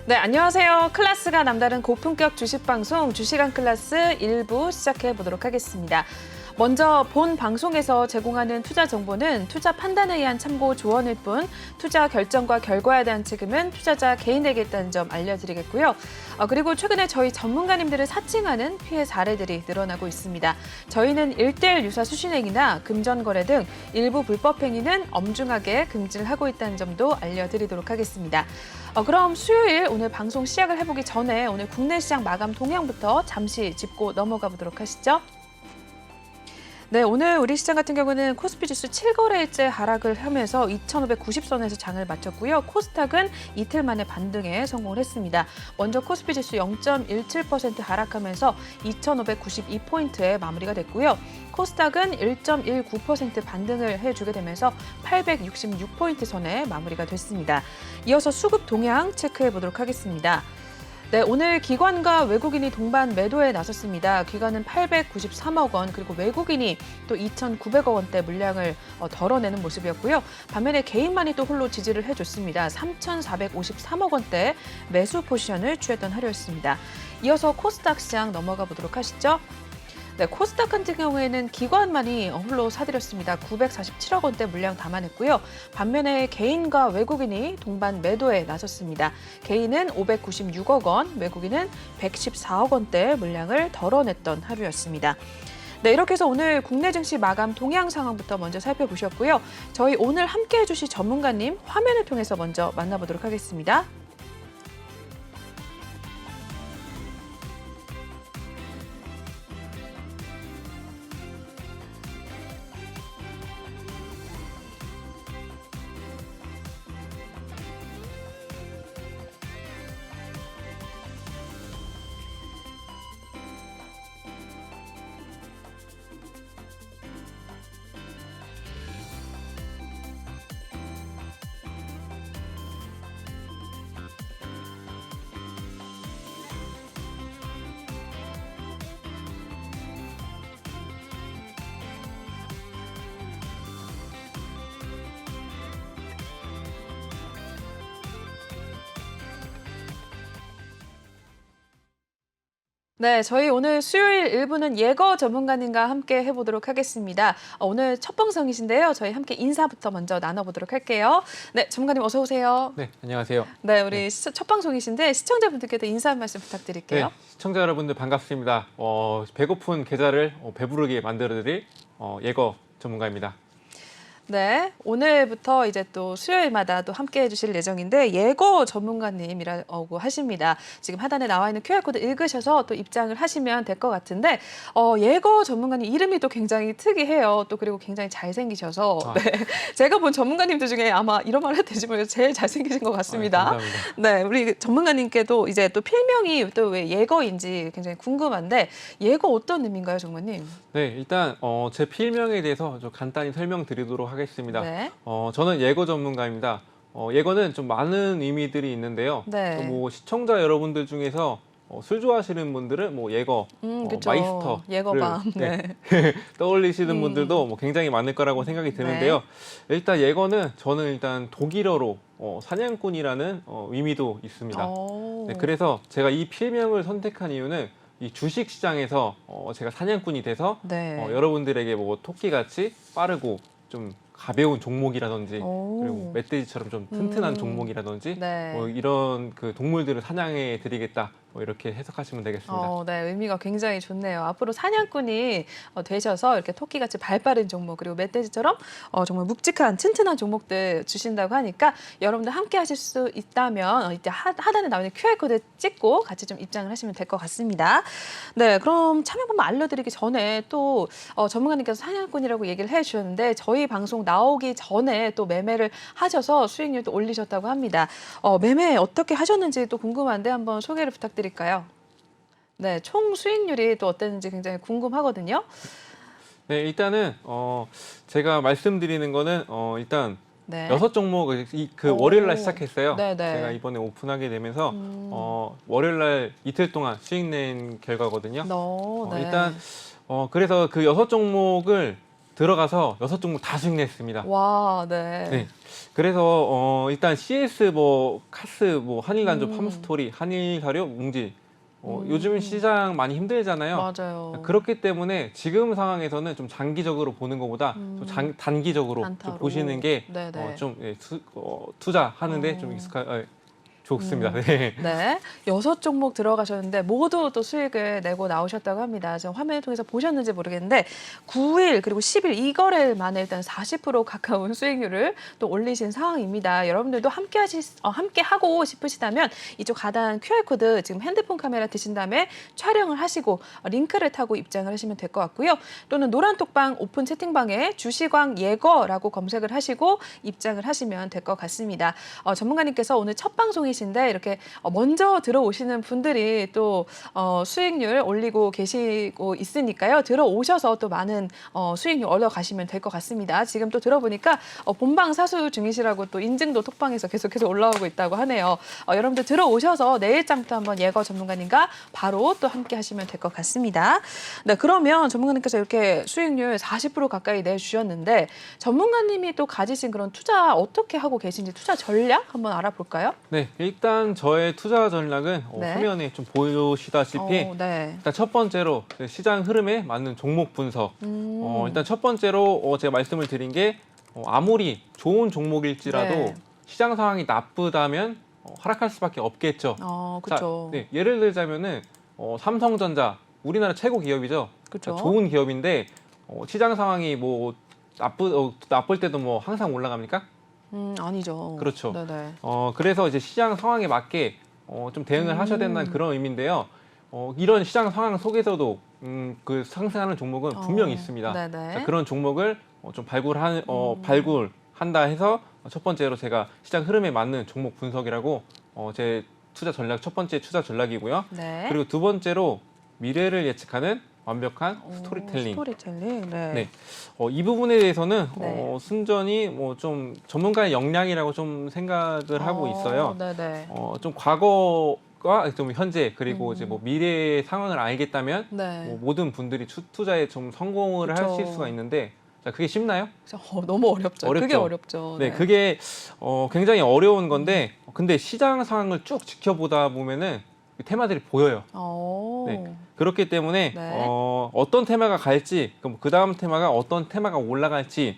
네, 안녕하세요. 클래스가 남다른 고품격 주식방송 주식한 클래스 1부 시작해 보도록 하겠습니다. 먼저 본 방송에서 제공하는 투자 정보는 투자 판단에 의한 참고 조언일 뿐 투자 결정과 결과에 대한 책임은 투자자 개인에게 있다는 점 알려드리겠고요. 그리고 최근에 저희 전문가님들을 사칭하는 피해 사례들이 늘어나고 있습니다. 저희는 1:1 유사 수신행위나 금전거래 등 일부 불법 행위는 엄중하게 금지를 하고 있다는 점도 알려드리도록 하겠습니다. 그럼 수요일 오늘 방송 시작을 해보기 전에 오늘 국내 시장 마감 동향부터 잠시 짚고 넘어가 보도록 하시죠. 네, 오늘 우리 시장 같은 경우는 코스피 지수 7거래일째 하락을 하면서 2,590선에서 장을 마쳤고요. 코스닥은 이틀 만에 반등에 성공을 했습니다. 먼저 코스피 지수 0.17% 하락하면서 2,592포인트에 마무리가 됐고요. 코스닥은 1.19% 반등을 해주게 되면서 866포인트 선에 마무리가 됐습니다. 이어서 수급 동향 체크해 보도록 하겠습니다. 네, 오늘 기관과 외국인이 동반 매도에 나섰습니다. 기관은 893억 원, 그리고 외국인이 또 2,900억 원대 물량을 덜어내는 모습이었고요. 반면에 개인만이 또 홀로 지지를 해줬습니다. 3,453억 원대 매수 포지션을 취했던 하루였습니다. 이어서 코스닥 시장 넘어가 보도록 하시죠. 네, 코스닥 같은 경우에는 기관만이 홀로 사들였습니다. 947억 원대 물량 담아냈고요. 반면에 개인과 외국인이 동반 매도에 나섰습니다. 개인은 596억 원, 외국인은 114억 원대 물량을 덜어냈던 하루였습니다. 네, 이렇게 해서 오늘 국내 증시 마감 동향 상황부터 먼저 살펴보셨고요. 저희 오늘 함께해 주실 전문가님 화면을 통해서 먼저 만나보도록 하겠습니다. 네, 저희 오늘 수요일 1부는 예거 전문가님과 함께 해보도록 하겠습니다. 오늘 첫 방송이신데요. 저희 함께 인사부터 먼저 나눠보도록 할게요. 네, 전문가님 어서 오세요. 네, 안녕하세요. 네, 우리 첫 방송이신데 시청자분들께도 인사 한 말씀 부탁드릴게요. 네, 시청자 여러분들 반갑습니다. 배고픈 계좌를 배부르게 만들어드릴 예거 전문가입니다. 네, 오늘부터 이제 또 수요일마다 또 함께 해주실 예정인데 예거 전문가님이라고 하십니다. 지금 하단에 나와 있는 QR코드 읽으셔서 또 입장을 하시면 될 것 같은데 예거 전문가님 이름이 또 굉장히 특이해요. 또 그리고 굉장히 잘생기셔서 네, 제가 본 전문가님들 중에 아마 이런 말 해도 되지 모르겠어요. 제일 잘생기신 것 같습니다. 감사합니다. 네, 우리 전문가님께도 이제 또 필명이 또 왜 예거인지 굉장히 궁금한데 예거 어떤 의미인가요, 전문가님? 네, 일단 제 필명에 대해서 좀 간단히 설명드리도록 하겠습니다. 네. 저는 예거 전문가입니다. 예거는 좀 많은 의미들이 있는데요. 네. 뭐 시청자 여러분들 중에서 술 좋아하시는 분들은 뭐 예거, 그쵸. 마이스터를 예거밤. 네. 떠올리시는 분들도 뭐 굉장히 많을 거라고 생각이 드는데요. 일단 예거는 저는 일단 독일어로 사냥꾼이라는 의미도 있습니다. 네, 그래서 제가 이 필명을 선택한 이유는 이 주식 시장에서 제가 사냥꾼이 돼서 네. 여러분들에게 뭐 토끼같이 빠르고 좀 가벼운 종목이라든지 그리고 멧돼지처럼 좀 튼튼한 종목이라든지 네. 뭐 이런 그 동물들을 사냥해 드리겠다 뭐 이렇게 해석하시면 되겠습니다. 네, 의미가 굉장히 좋네요. 앞으로 사냥꾼이 되셔서 이렇게 토끼같이 발빠른 종목 그리고 멧돼지처럼 정말 묵직한 튼튼한 종목들 주신다고 하니까 여러분들 함께 하실 수 있다면 이때 하단에 나오는 QR코드 찍고 같이 좀 입장을 하시면 될 것 같습니다. 네, 그럼 참여 방법 알려드리기 전에 또 전문가님께서 사냥꾼이라고 얘기를 해주셨는데 저희 방송 나오기 전에 또 매매를 하셔서 수익률도 올리셨다고 합니다. 매매 어떻게 하셨는지 또 궁금한데 한번 소개를 부탁드릴까요? 네, 총 수익률이 또 어땠는지 굉장히 궁금하거든요. 네, 일단은 제가 말씀드리는 거는 일단 네. 6종목 월요일 날 시작했어요. 네네. 제가 이번에 오픈하게 되면서 월요일 날 이틀 동안 수익 낸 결과거든요. 네. 일단 그래서 그 6종목을 들어가서 6종목 다 수익 냈습니다. 와, 네. 네. 그래서 일단 CS 뭐 카스 뭐 한일난조 팜스토리 한일사료 뭉지 요즘 시장 많이 힘들잖아요. 맞아요. 그렇기 때문에 지금 상황에서는 좀 장기적으로 보는 것보다 좀 단기적으로 좀 단타로. 보시는 게 네네. 좀 투자하는데 좀 좋습니다. 네. 네, 6종목 들어가셨는데 모두 또 수익을 내고 나오셨다고 합니다. 지금 화면을 통해서 보셨는지 모르겠는데 9일 그리고 10일 2거래일 만에 일단 40% 가까운 수익률을 또 올리신 상황입니다. 여러분들도 함께 하고 싶으시다면 이쪽 하단 QR코드 지금 핸드폰 카메라 드신 다음에 촬영을 하시고 링크를 타고 입장을 하시면 될 것 같고요. 또는 노란톡방 오픈 채팅방에 주시광 예거라고 검색을 하시고 입장을 하시면 될 것 같습니다. 전문가님께서 오늘 첫 방송이신데 이렇게 먼저 들어오시는 분들이 또 수익률 올리고 계시고 있으니까요. 들어오셔서 또 많은 수익률 얻어가시면 될 것 같습니다. 지금 또 들어보니까 본방 사수 중이시라고 또 인증도 톡방에서 계속해서 올라오고 있다고 하네요. 여러분들 들어오셔서 내일장부터 한번 예거 전문가님과 바로 또 함께 하시면 될 것 같습니다. 네, 그러면 전문가님께서 이렇게 수익률 40% 가까이 내주셨는데 전문가님이 또 가지신 그런 투자 어떻게 하고 계신지 투자 전략 한번 알아볼까요? 네, 일단 저의 투자 전략은 네. 화면에 좀 보시다시피 네. 일단 첫 번째로 시장 흐름에 맞는 종목 분석. 일단 첫 번째로 제가 말씀을 드린 게 아무리 좋은 종목일지라도 네. 시장 상황이 나쁘다면 하락할 수밖에 없겠죠. 그렇죠. 네, 예를 들자면은 삼성전자 우리나라 최고 기업이죠. 그렇죠. 좋은 기업인데 시장 상황이 뭐 나쁠 때도 뭐 항상 올라갑니까? 아니죠. 그렇죠. 네네. 그래서 이제 시장 상황에 맞게 좀 대응을 하셔야 된다는 그런 의미인데요. 이런 시장 상황 속에서도 그 상승하는 종목은 분명히 있습니다. 네네. 자, 그런 종목을 좀 발굴한다 해서 첫 번째로 제가 시장 흐름에 맞는 종목 분석이라고 제 투자 전략 첫 번째 투자 전략이고요. 네. 그리고 두 번째로 미래를 예측하는 완벽한 스토리텔링. 스토리텔링. 네. 네. 이 부분에 대해서는 네. 순전히 뭐 좀 전문가의 역량이라고 좀 생각을 하고 있어요. 네네. 좀 과거가 좀 현재 그리고 이제 뭐 미래의 상황을 알겠다면 네. 뭐 모든 분들이 투자에 좀 성공을 그쵸. 하실 수가 있는데 자, 그게 쉽나요? 너무 어렵죠. 어렵죠. 그게 어렵죠. 네, 그게 굉장히 어려운 건데 근데 시장 상황을 쭉 지켜보다 보면은 테마들이 보여요. 네. 그렇기 때문에 네. 어떤 테마가 갈지 그 다음 테마가 어떤 테마가 올라갈지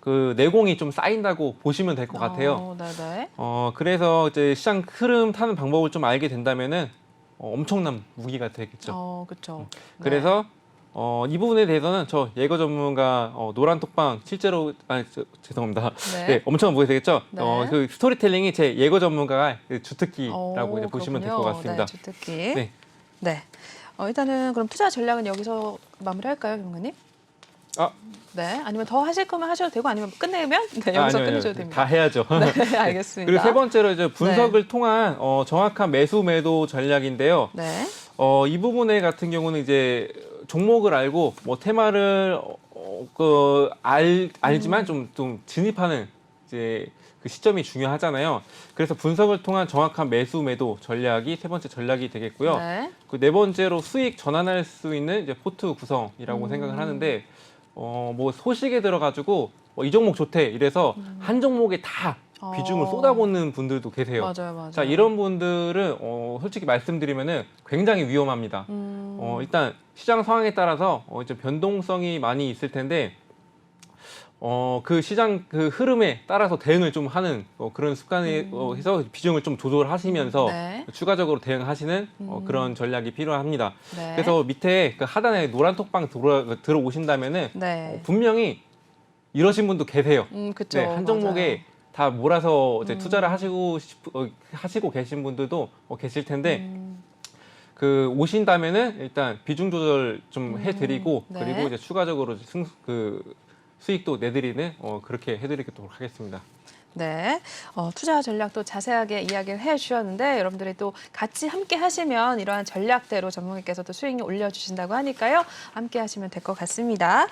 그 내공이 좀 쌓인다고 보시면 될 것 같아요. 네네. 그래서 이제 시장 흐름 타는 방법을 좀 알게 된다면은 엄청난 무기가 되겠죠. 그렇죠. 그래서 이 부분에 대해서는 저 예거 전문가 노란톡방 실제로 죄송합니다. 네. 네, 엄청난 무기 되겠죠. 네. 그 스토리텔링이 제 예거 전문가의 그 주특기라고 이제 보시면 될 것 그렇군요. 같습니다. 네, 주특기. 네. 네. 일단은 그럼 투자 전략은 여기서 마무리할까요, 전문가님? 네. 아니면 더 하실 거면 하셔도 되고 아니면 끝내면 여기서 아니요, 끝내셔도 됩니다. 다 해야죠. 네, 알겠습니다. 그리고 세 번째로 이제 분석을 통한 정확한 매수 매도 전략인데요. 네. 이 부분에 같은 경우는 이제 종목을 알고 뭐 테마를 알지만 좀 진입하는 이제 그 시점이 중요하잖아요. 그래서 분석을 통한 정확한 매수 매도 전략이 세 번째 전략이 되겠고요. 네. 그 네 번째로 수익 전환할 수 있는 이제 포트 구성이라고 생각을 하는데 뭐 소식에 들어가지고 이 종목 좋대 이래서 한 종목에 다 비중을 쏟아붓는 분들도 계세요. 맞아요. 자, 이런 분들은 솔직히 말씀드리면은 굉장히 위험합니다. 일단 시장 상황에 따라서 이제 변동성이 많이 있을 텐데 그 시장 그 흐름에 따라서 대응을 좀 하는 그런 습관에 해서 비중을 좀 조절하시면서 네. 추가적으로 대응하시는 그런 전략이 필요합니다. 네. 그래서 밑에 그 하단에 노란 톡방 들어오신다면은 네. 분명히 이러신 분도 계세요. 그렇죠. 네, 한 종목에 다 몰아서 이제 투자를 하시고 계신 분들도 계실 텐데 그 오신다면은 일단 비중 조절 좀 해드리고 네. 그리고 이제 추가적으로 수익도 내드리는 그렇게 해드리도록 하겠습니다. 네, 투자 전략도 자세하게 이야기를 해주셨는데 여러분들이 또 같이 함께 하시면 이러한 전략대로 전문가께서도 수익률 올려주신다고 하니까요. 함께 하시면 될 것 같습니다.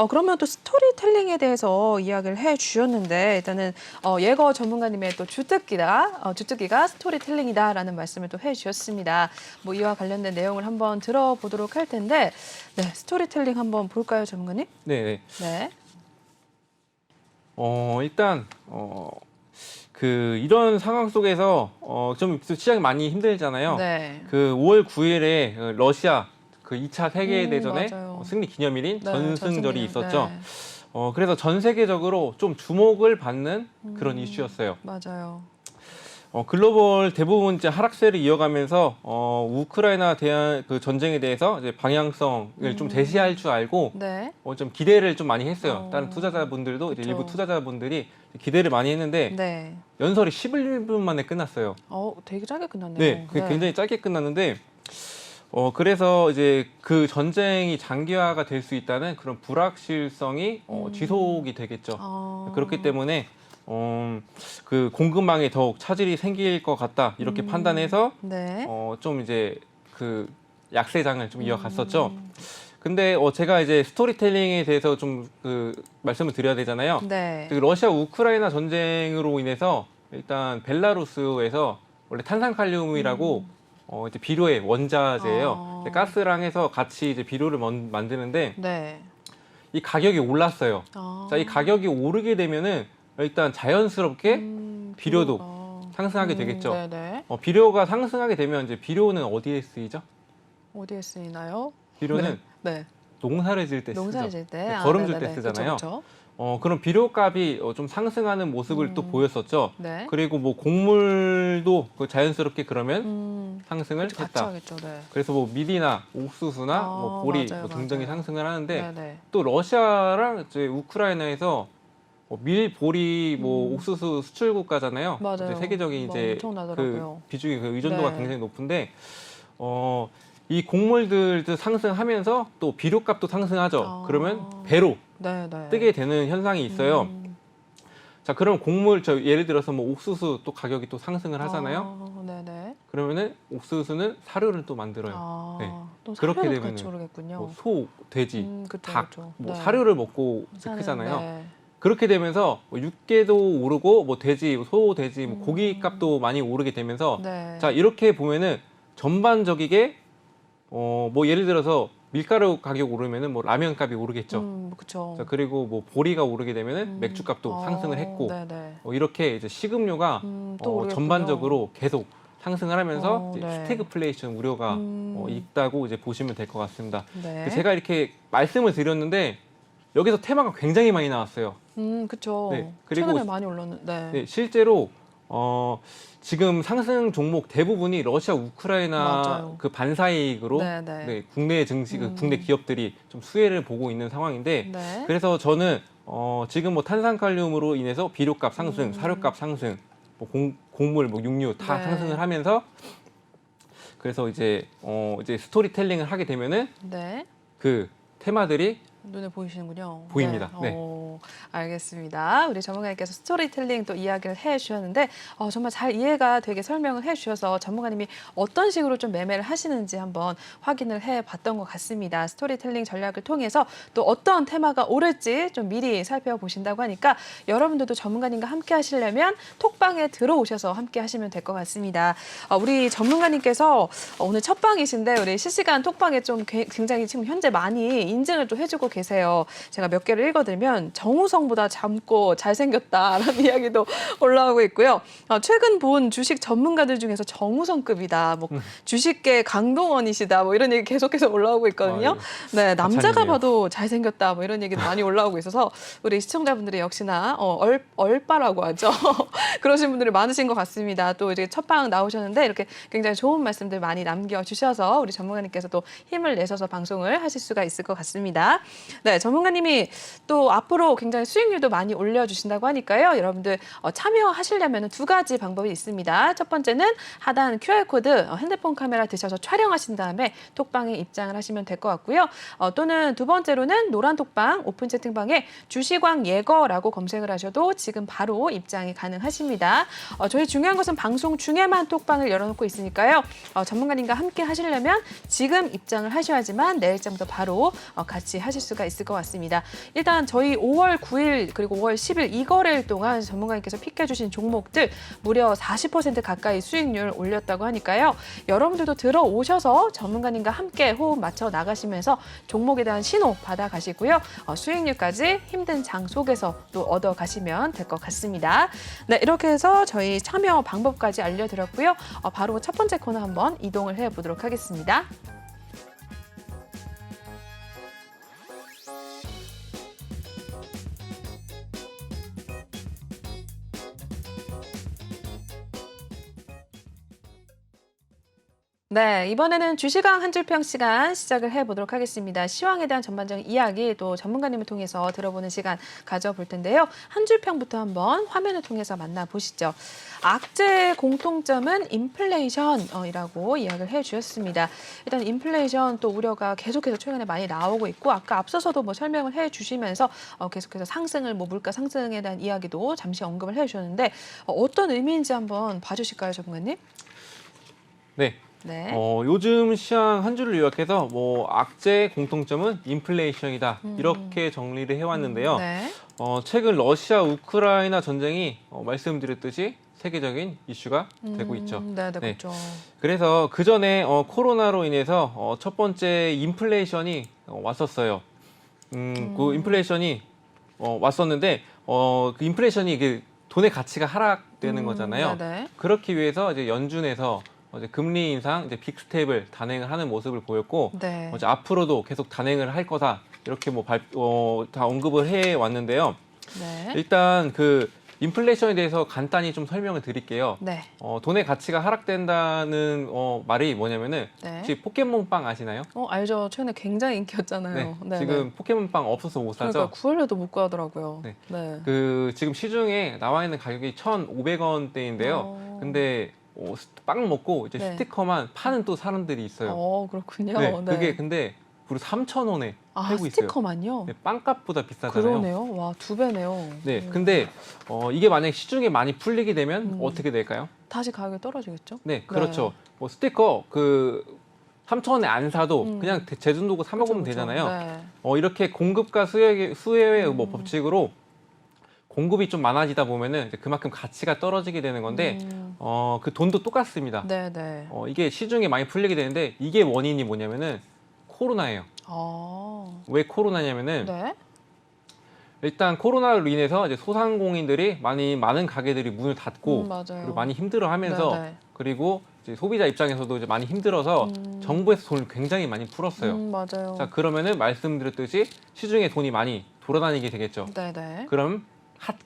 그러면 또 스토리텔링에 대해서 이야기를 해주셨는데 일단은 예거 전문가님의 또 주특기가 스토리텔링이다라는 말씀을 또 해주셨습니다. 뭐 이와 관련된 내용을 한번 들어보도록 할 텐데 네, 스토리텔링 한번 볼까요, 전문가님? 네. 네. 일단 이런 상황 속에서 좀 시장이 많이 힘들잖아요. 네. 그 5월 9일에 러시아 그 2차 세계대전의 맞아요. 승리 기념일인 네, 전승절이 전승절. 있었죠. 네. 그래서 전 세계적으로 좀 주목을 받는 그런 이슈였어요. 맞아요. 글로벌 대부분 이제 하락세를 이어가면서 우크라이나 대한 그 전쟁에 대해서 이제 방향성을 좀 제시할 줄 알고 네. 좀 기대를 좀 많이 했어요. 다른 투자자분들도 이제 그쵸. 일부 투자자분들이 기대를 많이 했는데 네. 연설이 11분 만에 끝났어요. 되게 짧게 끝났네요. 네, 그게 굉장히 짧게 끝났는데 그래서 이제 그 전쟁이 장기화가 될 수 있다는 그런 불확실성이 지속이 되겠죠. 그렇기 때문에 그 공급망에 더욱 차질이 생길 것 같다 이렇게 판단해서 네. 좀 이제 그 약세장을 좀 이어갔었죠. 근데 제가 이제 스토리텔링에 대해서 좀 그 말씀을 드려야 되잖아요. 네. 그 러시아 우크라이나 전쟁으로 인해서 일단 벨라루스에서 원래 탄산칼륨이라고 이제 비료의 원자재예요. 가스랑 해서 같이 이제 비료를 만드는데 네. 이 가격이 올랐어요. 자, 이 가격이 오르게 되면은 일단 자연스럽게 비료도 상승하게 되겠죠. 네네. 비료가 상승하게 되면 이제 비료는 어디에 쓰이죠? 어디에 쓰이나요? 비료는 네. 농사를 지을 때 쓰죠. 농사를 질 때. 거름질 때 네네네. 쓰잖아요. 그쵸. 그럼 비료값이 좀 상승하는 모습을 또 보였었죠. 네. 그리고 뭐 곡물도 자연스럽게 그러면 상승을 같이 했다. 하겠죠. 네. 그래서 뭐 밀이나 옥수수나 뭐 보리 맞아요, 등등이 맞아요. 상승을 하는데 네네. 또 러시아랑 이제 우크라이나에서 밀, 보리, 뭐 옥수수 수출 국가잖아요. 맞아요. 이제 세계적인 뭐 이제 엄청나더라고요. 그 비중이 그 의존도가 네. 굉장히 높은데 이 곡물들도 상승하면서 또 비료값도 상승하죠. 그러면 배로 네네. 뜨게 되는 현상이 있어요. 자, 그럼 예를 들어서 뭐 옥수수 또 가격이 또 상승을 하잖아요. 네네. 그러면은 옥수수는 사료를 또 만들어요. 네. 또 그렇게 사료도 되면은 같이 오르겠군요. 뭐 소, 돼지, 그쵸, 닭, 그쵸. 뭐 네. 사료를 먹고 이제 사는, 크잖아요. 네. 그렇게 되면서 뭐 육개도 오르고 뭐 돼지, 소, 돼지, 뭐 고기 값도 많이 오르게 되면서 네. 자, 이렇게 보면은 전반적이게 뭐 예를 들어서 밀가루 가격 오르면은 뭐 라면 값이 오르겠죠. 그쵸. 자, 그리고 뭐 보리가 오르게 되면은 맥주 값도 상승을 했고 네네. 이렇게 이제 식음료가 또 오르겠군요. 전반적으로 계속 상승을 하면서 이제 네. 스태그플레이션 우려가 있다고 이제 보시면 될 것 같습니다. 네. 제가 이렇게 말씀을 드렸는데 여기서 테마가 굉장히 많이 나왔어요. 그쵸. 네, 그리고 최근에 많이 올랐는데. 네. 네, 실제로 지금 상승 종목 대부분이 러시아 우크라이나 맞아요. 그 반사이익으로 네네. 네, 국내 증시 국내 기업들이 좀 수혜를 보고 있는 상황인데 네. 그래서 저는 지금 뭐 탄산칼륨으로 인해서 비료값 상승, 사료값 상승, 뭐 곡물, 뭐 육류 다 네. 상승을 하면서 그래서 이제 스토리텔링을 하게 되면은 네. 그 테마들이 눈에 보이시는군요. 보입니다. 네. 알겠습니다. 우리 전문가님께서 스토리텔링 또 이야기를 해주셨는데 정말 잘 이해가 되게 설명을 해주셔서 전문가님이 어떤 식으로 좀 매매를 하시는지 한번 확인을 해봤던 것 같습니다. 스토리텔링 전략을 통해서 또 어떤 테마가 오를지 좀 미리 살펴보신다고 하니까 여러분들도 전문가님과 함께 하시려면 톡방에 들어오셔서 함께 하시면 될 것 같습니다. 우리 전문가님께서 오늘 첫 방이신데 우리 실시간 톡방에 좀 굉장히 지금 현재 많이 인증을 또 해주고 계세요. 제가 몇 개를 읽어드리면 정우성보다 젊고 잘생겼다라는 이야기도 올라오고 있고요. 최근 본 주식 전문가들 중에서 정우성급이다. 뭐 주식계 강동원이시다. 뭐 이런 얘기 계속해서 올라오고 있거든요. 네, 남자가 과찬이네요. 봐도 잘생겼다. 뭐 이런 얘기도 많이 올라오고 있어서 우리 시청자분들이 역시나 얼빠라고 하죠. 그러신 분들이 많으신 것 같습니다. 또 이제 첫방 나오셨는데 이렇게 굉장히 좋은 말씀들 많이 남겨주셔서 우리 전문가님께서 또 힘을 내셔서 방송을 하실 수가 있을 것 같습니다. 네, 전문가님이 또 앞으로 굉장히 수익률도 많이 올려주신다고 하니까요. 여러분들 참여하시려면 두 가지 방법이 있습니다. 첫 번째는 하단 QR코드 핸드폰 카메라 드셔서 촬영하신 다음에 톡방에 입장을 하시면 될 것 같고요. 또는 두 번째로는 노란 톡방 오픈 채팅방에 주시광 예거라고 검색을 하셔도 지금 바로 입장이 가능하십니다. 저희 중요한 것은 방송 중에만 톡방을 열어놓고 있으니까요. 전문가님과 함께 하시려면 지금 입장을 하셔야지만 내일장부터 바로 같이 하실 수가 있을 것 같습니다. 일단 저희 5월 9일 그리고 5월 10일 이 거래일 동안 전문가님께서 픽해주신 종목들 무려 40% 가까이 수익률 올렸다고 하니까요. 여러분들도 들어오셔서 전문가님과 함께 호흡 맞춰 나가시면서 종목에 대한 신호 받아가시고요. 수익률까지 힘든 장 속에서 또 얻어가시면 될 것 같습니다. 네, 이렇게 해서 저희 참여 방법까지 알려드렸고요. 바로 첫 번째 코너 한번 이동을 해보도록 하겠습니다. 네, 이번에는 주시강 한 줄평 시간 시작을 해보도록 하겠습니다. 시황에 대한 전반적인 이야기 또 전문가님을 통해서 들어보는 시간 가져볼 텐데요. 한 줄평부터 한번 화면을 통해서 만나보시죠. 악재의 공통점은 인플레이션이라고 이야기를 해주셨습니다. 일단 인플레이션 또 우려가 계속해서 최근에 많이 나오고 있고 아까 앞서서도 설명을 해주시면서 계속해서 상승을 물가 상승에 대한 이야기도 잠시 언급을 해주셨는데 어떤 의미인지 한번 봐주실까요, 전문가님? 네. 네. 요즘 시황 한 줄을 요약해서 악재의 공통점은 인플레이션이다. 이렇게 정리를 해왔는데요. 네. 최근 러시아 우크라이나 전쟁이 말씀드렸듯이 세계적인 이슈가 되고 있죠. 네, 그렇죠. 그래서 그 전에 코로나로 인해서 첫 번째 인플레이션이 왔었어요. 그 인플레이션이 왔었는데 그 인플레이션이 그 돈의 가치가 하락되는 거잖아요. 네네. 그렇기 위해서 이제 연준에서 이제 금리 인상, 이제 빅스텝을 단행을 하는 모습을 보였고, 네. 이제 앞으로도 계속 단행을 할 거다 이렇게 다 언급을 해 왔는데요. 네. 일단 그 인플레이션에 대해서 간단히 좀 설명을 드릴게요. 네. 돈의 가치가 하락된다는 말이 뭐냐면은 네. 혹시 포켓몬빵 아시나요? 알죠. 최근에 굉장히 인기였잖아요. 네. 지금 포켓몬빵 없어서 못 사죠. 그러니까 구하려도 못 구하더라고요. 네. 네. 그 지금 시중에 나와 있는 가격이 1,500원대인데요. 근데 빵 먹고 이제 네. 스티커만 파는 또 사람들이 있어요. 그렇군요. 네, 네. 그게 근데 무려 3,000원에 팔고 있어요. 스티커만요? 네, 빵값보다 비싸잖아요. 그러네요. 와, 2배네요. 네, 근데 이게 만약에 시중에 많이 풀리게 되면 어떻게 될까요? 다시 가격이 떨어지겠죠? 네, 그렇죠. 스티커 그 3,000원에 안 사도 그냥 제준도고 사 먹으면 그쵸. 되잖아요. 네. 이렇게 공급과 수요의 법칙으로 공급이 좀 많아지다 보면은 이제 그만큼 가치가 떨어지게 되는 건데 그 돈도 똑같습니다. 네, 네. 이게 시중에 많이 풀리게 되는데 이게 원인이 뭐냐면은 코로나예요. 왜 코로나냐면은 네. 일단 코로나로 인해서 이제 소상공인들이 많은 가게들이 문을 닫고 맞아요. 그리고 많이 힘들어하면서 네, 네. 그리고 이제 소비자 입장에서도 이제 많이 힘들어서 정부에서 돈을 굉장히 많이 풀었어요. 맞아요. 자, 그러면은 말씀드렸듯이 시중에 돈이 많이 돌아다니게 되겠죠. 네, 네. 그럼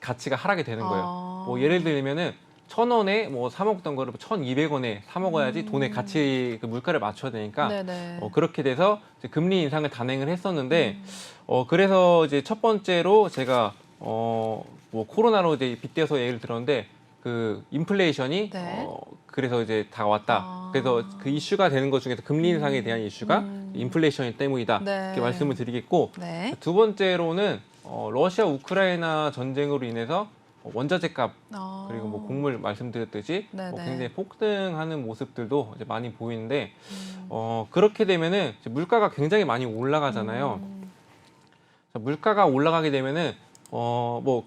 가치가 하락이 되는 거예요. 예를 들면은 1,000원에 사 먹던 거를 1,200원에 사 먹어야지 돈의 가치 그 물가를 맞춰야 되니까 네네. 그렇게 돼서 이제 금리 인상을 단행을 했었는데 그래서 이제 첫 번째로 제가 코로나로 이제 빗대서 예를 들었는데 그 인플레이션이 네. 그래서 이제 다 왔다. 그래서 그 이슈가 되는 것 중에서 금리 인상에 대한 이슈가 인플레이션 때문이다. 네. 이렇게 말씀을 드리겠고 네. 두 번째로는 러시아 우크라이나 전쟁으로 인해서 원자재 값 그리고 곡물 말씀드렸듯이 네네. 굉장히 폭등하는 모습들도 이제 많이 보이는데 그렇게 되면은 이제 물가가 굉장히 많이 올라가잖아요. 자, 물가가 올라가게 되면은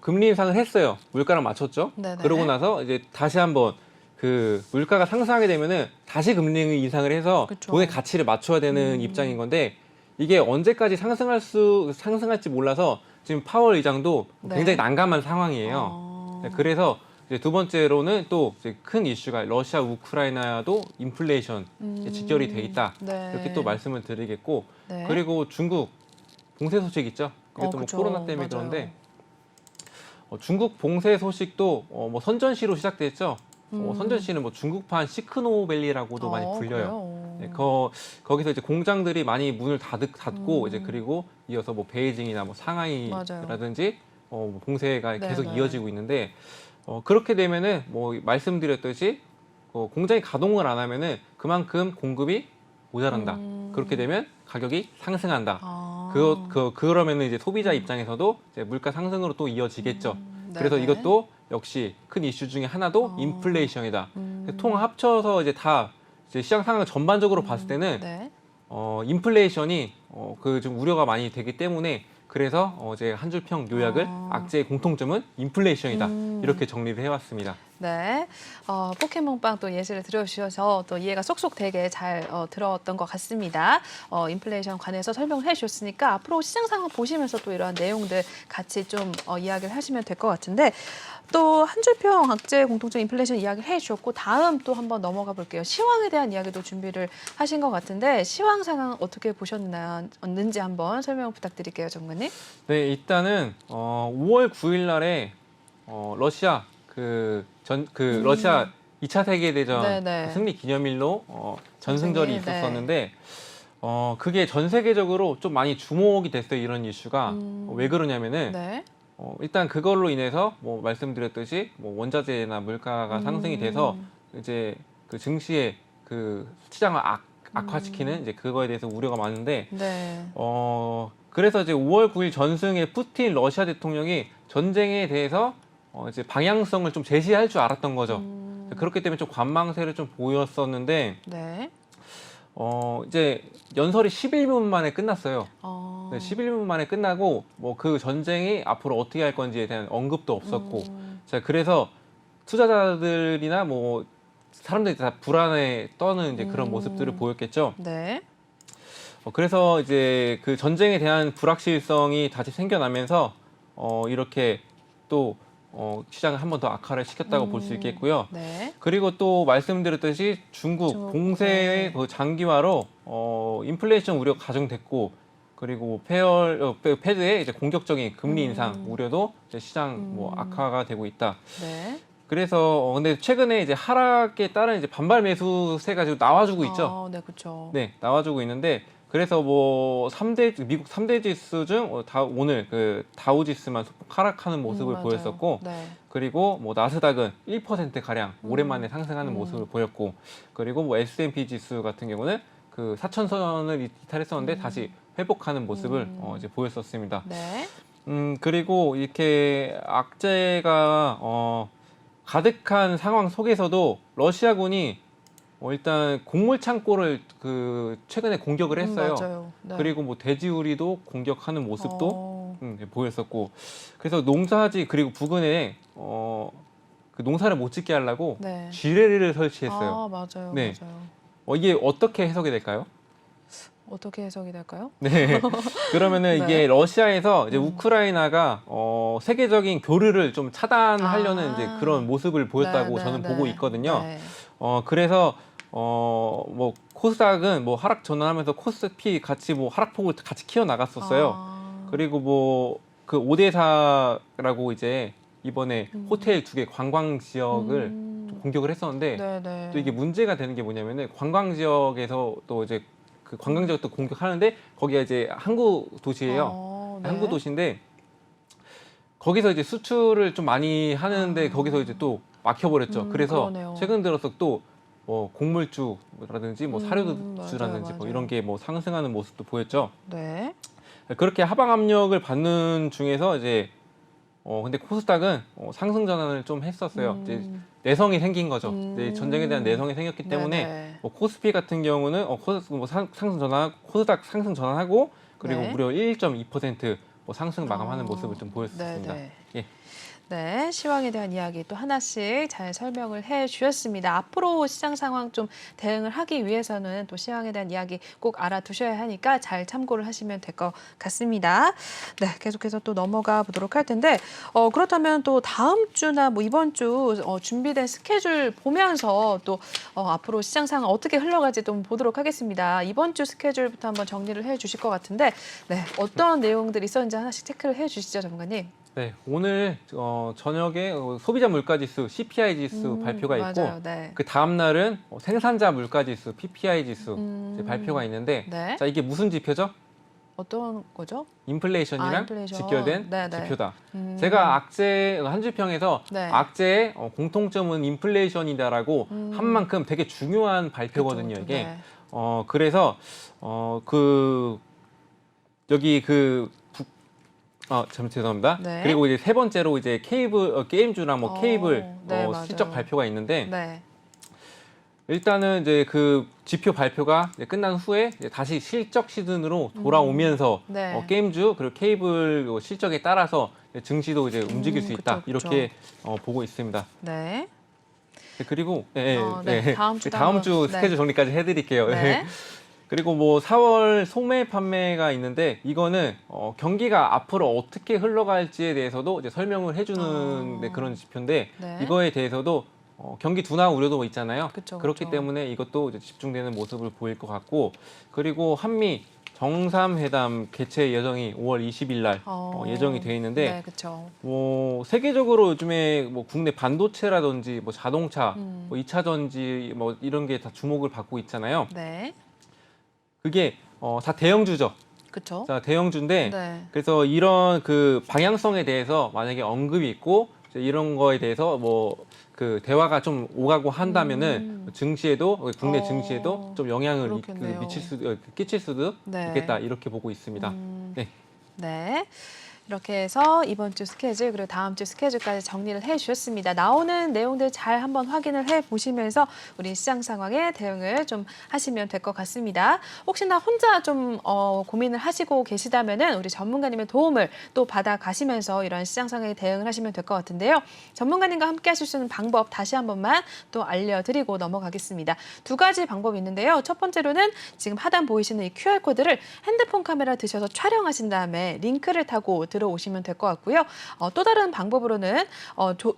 금리 인상을 했어요. 물가랑 맞췄죠. 네네. 그러고 나서 이제 다시 한번 그 물가가 상승하게 되면은 다시 금리 인상을 해서 그쵸. 돈의 가치를 맞춰야 되는 입장인 건데 이게 언제까지 상승할지 몰라서 지금 파월 의장도 네. 굉장히 난감한 상황이에요. 네, 그래서 이제 두 번째로는 또 이제 큰 이슈가 러시아 우크라이나도 인플레이션 직결이 돼 있다. 네. 이렇게 또 말씀을 드리겠고 네. 그리고 중국 봉쇄 소식 있죠. 그게 또 그쵸. 코로나 때문에 맞아요. 그런데 중국 봉쇄 소식도 선전시로 시작됐죠. 선전시는 중국판 시크노밸리라고도 많이 불려요. 그래요? 네, 거기서 이제 공장들이 많이 문을 닫고 이제 그리고 이어서 뭐 베이징이나 뭐 상하이라든지 뭐 봉쇄가 네, 계속 네. 이어지고 있는데 그렇게 되면은 뭐 말씀드렸듯이 공장이 가동을 안 하면은 그만큼 공급이 모자란다. 그렇게 되면 가격이 상승한다. 아. 그러면은 이제 소비자 입장에서도 이제 물가 상승으로 또 이어지겠죠. 그래서 네네. 이것도 역시 큰 이슈 중에 하나도 인플레이션이다. 통 합쳐서 이제 다 이제 시장 상황을 전반적으로 봤을 때는 네. 인플레이션이 좀 우려가 많이 되기 때문에 그래서 이제 한 줄 평 요약을 악재의 공통점은 인플레이션이다. 이렇게 정리를 해왔습니다. 네, 포켓몬빵 또 예시를 들어주셔서 또 이해가 쏙쏙 되게 잘 들었던 것 같습니다. 인플레이션 관해서 설명을 해주셨으니까 앞으로 시장 상황 보시면서 또 이러한 내용들 같이 좀 이야기를 하시면 될 것 같은데 또 한 줄평 악재 공통점 인플레이션 이야기를 해주셨고 다음 또 한번 넘어가 볼게요. 시황에 대한 이야기도 준비를 하신 것 같은데 시황 상황 어떻게 보셨는지 한번 설명 부탁드릴게요, 전문가님. 네, 일단은 5월 9일 날에 러시아 러시아 2차 세계대전 네네. 승리 기념일로 전승절이 전승일, 있었었는데 그게 전 세계적으로 좀 많이 주목이 됐어요. 이런 이슈가 왜 그러냐면은 네. 일단 그걸로 인해서 뭐 말씀드렸듯이 뭐 원자재나 물가가 상승이 돼서 이제 그 증시의 그 시장을 악화시키는 이제 그거에 대해서 우려가 많은데 네. 그래서 이제 5월 9일 전승에 푸틴 러시아 대통령이 전쟁에 대해서 이제 방향성을 좀 제시할 줄 알았던 거죠. 그렇기 때문에 좀 관망세를 좀 보였었는데 네. 이제 연설이 11분 만에 끝났어요. 어. 네, 11분 만에 끝나고 뭐 그 전쟁이 앞으로 어떻게 할 건지에 대한 언급도 없었고 자 그래서 투자자들이나 뭐 사람들이 다 불안에 떠는 이제 그런 모습들을 보였겠죠. 네. 그래서 이제 그 전쟁에 대한 불확실성이 다시 생겨나면서 이렇게 또 시장을 한 번 더 악화를 시켰다고 볼 수 있겠고요. 네. 그리고 또 말씀드렸듯이 중국 봉쇄의 그 장기화로 인플레이션 우려가 가중됐고 그리고 패드의 이제 공격적인 금리 인상 우려도 이제 시장 뭐 악화가 되고 있다. 네. 그래서 근데 최근에 이제 하락에 따른 이제 반발 매수세가 지금 나와주고 있죠. 네, 그렇죠. 네, 나와주고 있는데 그래서 뭐 미국 3대 지수 중 오늘 그 다우지수만 소폭 하락하는 모습을 맞아요. 보였었고 네. 그리고 뭐 나스닥은 1% 가량 오랜만에 상승하는 모습을 보였고 그리고 뭐 S&P 지수 같은 경우는 그 4천선을 이탈했었는데 다시 회복하는 모습을 이제 보였었습니다. 네. 그리고 이렇게 악재가 가득한 상황 속에서도 러시아군이 일단 곡물 창고를 그 최근에 공격을 했어요. 맞아요. 네. 그리고 뭐 돼지우리도 공격하는 모습도 보였었고 그래서 농사지 그리고 부근에 그 농사를 못 짓게 하려고 네. 지뢰를 설치했어요. 아, 맞아요. 네. 맞아요. 이게 어떻게 해석이 될까요? 어떻게 해석이 될까요? 네. 그러면은 네. 이게 러시아에서 이제 우크라이나가 세계적인 교류를 좀 차단하려는 이제 그런 모습을 보였다고 네, 저는 네, 보고 네. 있거든요. 네. 그래서 뭐 코스닥은 뭐 하락 전환하면서 코스피 같이 뭐 하락폭을 같이 키워 나갔었어요. 그리고 뭐 그 오데사라고 이제 이번에 호텔 2개 관광 지역을 좀 공격을 했었는데 네, 네. 또 이게 문제가 되는 게 뭐냐면은 관광 지역에서 또 이제 그 관광 지역도 공격하는데 거기가 이제 항구 도시예요. 네. 항구 도시인데 거기서 이제 수출을 좀 많이 하는데 거기서 이제 또 막혀버렸죠. 그래서 그러네요. 최근 들어서 또 곡물주라든지 뭐 사료주라든지 맞아요, 뭐 이런 게 뭐 상승하는 모습도 보였죠. 네. 그렇게 하방 압력을 받는 중에서 이제 근데 코스닥은 상승 전환을 좀 했었어요. 이제 내성이 생긴 거죠. 이제 전쟁에 대한 내성이 생겼기 때문에 네네. 뭐 코스피 같은 경우는 상승 전환, 코스닥 상승 전환하고 그리고 네. 무려 1.2% 뭐 상승 마감하는 모습을 좀 보였습니다. 네네. 예. 네, 시황에 대한 이야기 또 하나씩 잘 설명을 해주셨습니다. 앞으로 시장 상황 좀 대응을 하기 위해서는 또 시황에 대한 이야기 꼭 알아두셔야 하니까 잘 참고를 하시면 될 것 같습니다. 네, 계속해서 또 넘어가 보도록 할 텐데 그렇다면 또 다음 주나 뭐 이번 주 준비된 스케줄 보면서 또 앞으로 시장 상황 어떻게 흘러갈지 좀 보도록 하겠습니다. 이번 주 스케줄부터 한번 정리를 해주실 것 같은데 네, 어떤 내용들이 있었는지 하나씩 체크를 해주시죠, 전문가님. 네, 오늘 저녁에 소비자 물가지수 CPI 지수 발표가 있고 맞아요. 네. 그 다음 날은 생산자 물가지수 PPI 지수 이제 발표가 있는데 네. 자, 이게 무슨 지표죠? 어떤 거죠? 인플레이션이랑 인플레이션. 직결된 네네. 지표다. 제가 악재 한주평에서 네. 악재의 공통점은 인플레이션이다라고 한 만큼 되게 중요한 발표거든요. 그쵸, 이게 네. 그래서 여기 죄송합니다. 네. 그리고 이제 세 번째로 이제 케이블 게임주랑 뭐 케이블 네, 맞아요. 실적 발표가 있는데 네. 일단은 이제 그 지표 발표가 이제 끝난 후에 이제 다시 실적 시즌으로 돌아오면서 네. 게임주 그리고 케이블 실적에 따라서 증시도 이제 움직일 수 있다. 그쵸. 이렇게 보고 있습니다. 네. 네, 그리고 네. 다음 주도 다음 주 한번, 스케줄 정리까지 해드릴게요. 네. 그리고 뭐 4월 소매 판매가 있는데 이거는 경기가 앞으로 어떻게 흘러갈지에 대해서도 이제 설명을 해주는 그런 지표인데 네. 이거에 대해서도 경기 둔화 우려도 있잖아요. 그쵸, 그렇기 그쵸. 때문에 이것도 이제 집중되는 모습을 보일 것 같고 그리고 한미 정상회담 개최 예정이 5월 20일 날 예정이 돼 있는데 네, 그렇죠. 뭐 세계적으로 요즘에 뭐 국내 반도체라든지 뭐 자동차, 뭐 2차 전지 뭐 이런 게 다 주목을 받고 있잖아요. 네. 그게 다 대형주죠. 그렇죠. 자, 대형주인데 네. 그래서 이런 그 방향성에 대해서 만약에 언급이 있고 이제 이런 거에 대해서 뭐 그 대화가 좀 오가고 한다면은 증시에도 국내 증시에도 좀 영향을 그렇겠네요. 끼칠 수도 네. 있겠다 이렇게 보고 있습니다. 네. 네. 이렇게 해서 이번 주 스케줄 그리고 다음 주 스케줄까지 정리를 해주셨습니다. 나오는 내용들 잘 한번 확인을 해보시면서 우리 시장 상황에 대응을 좀 하시면 될 것 같습니다. 혹시나 혼자 좀 고민을 하시고 계시다면은 우리 전문가님의 도움을 또 받아가시면서 이런 시장 상황에 대응을 하시면 될 것 같은데요. 전문가님과 함께 하실 수 있는 방법 다시 한 번만 또 알려드리고 넘어가겠습니다. 두 가지 방법이 있는데요. 첫 번째로는 지금 하단 보이시는 이 QR코드를 핸드폰 카메라 드셔서 촬영하신 다음에 링크를 타고 들어오시면 될 것 같고요. 또 다른 방법으로는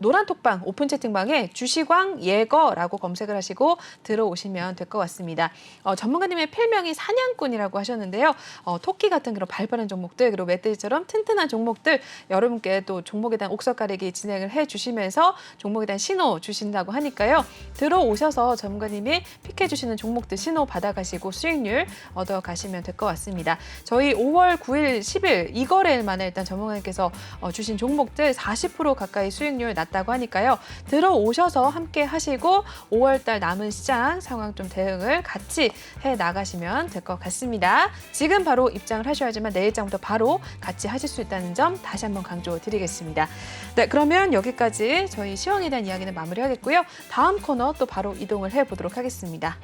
노란 톡방 오픈 채팅방에 주시광 예거라고 검색을 하시고 들어오시면 될 것 같습니다. 전문가님의 필명이 사냥꾼이라고 하셨는데요. 토끼 같은 그런 발빠른 종목들 그리고 멧돼지처럼 튼튼한 종목들 여러분께 또 종목에 대한 옥석 가리기 진행을 해주시면서 종목에 대한 신호 주신다고 하니까요. 들어오셔서 전문가님이 픽해 주시는 종목들 신호 받아가시고 수익률 얻어가시면 될 것 같습니다. 저희 5월 9일, 10일 이 거래일만에 일단 전문가님께서 주신 종목들 40% 가까이 수익률 났다고 하니까요. 들어오셔서 함께 하시고 5월 달 남은 시장 상황 좀 대응을 같이 해 나가시면 될 것 같습니다. 지금 바로 입장을 하셔야지만 내일장부터 바로 같이 하실 수 있다는 점 다시 한번 강조드리겠습니다. 네, 그러면 여기까지 저희 시황에 대한 이야기는 마무리하겠고요. 다음 코너 또 바로 이동을 해보도록 하겠습니다.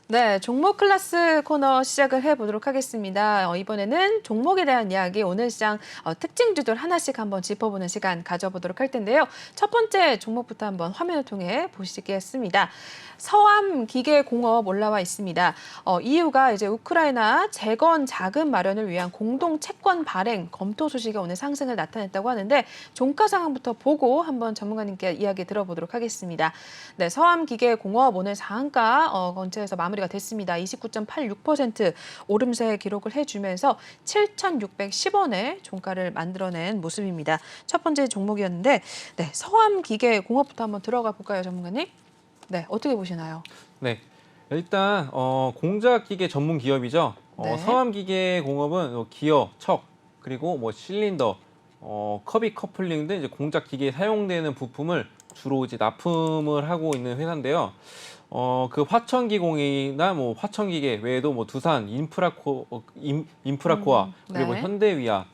네, 종목 클래스 코너 시작을 해보도록 하겠습니다. 이번에는 종목에 대한 이야기, 오늘 시장 특징주들 하나씩 한번 짚어보는 시간 가져보도록 할 텐데요. 첫 번째 종목부터 한번 화면을 통해 보시겠습니다. 서암기계공업 올라와 있습니다. EU가 이제 우크라이나 재건 자금 마련을 위한 공동 채권 발행 검토 소식이 오늘 상승을 나타냈다고 하는데 종가 상황부터 보고 한번 전문가님께 이야기 들어보도록 하겠습니다. 네, 서암기계공업 오늘 상한가 근처에서 마무리가 됐습니다. 29.86% 오름세 기록을 해주면서 7,610원의 종가를 만들어낸 모습입니다. 첫 번째 종목이었는데 네, 서암기계공업부터 한번 들어가 볼까요, 전문가님? 네, 어떻게 보시나요? 네, 일단 공작기계 전문 기업이죠. 네. 서암기계공업은 기어, 척, 그리고 뭐 실린더, 커비 커플링 등 이제 공작기계에 사용되는 부품을 주로 이제 납품을 하고 있는 회사인데요. 그 화천기공이나 뭐 화천기계 외에도 뭐 두산 인프라코아 그리고 네. 현대위아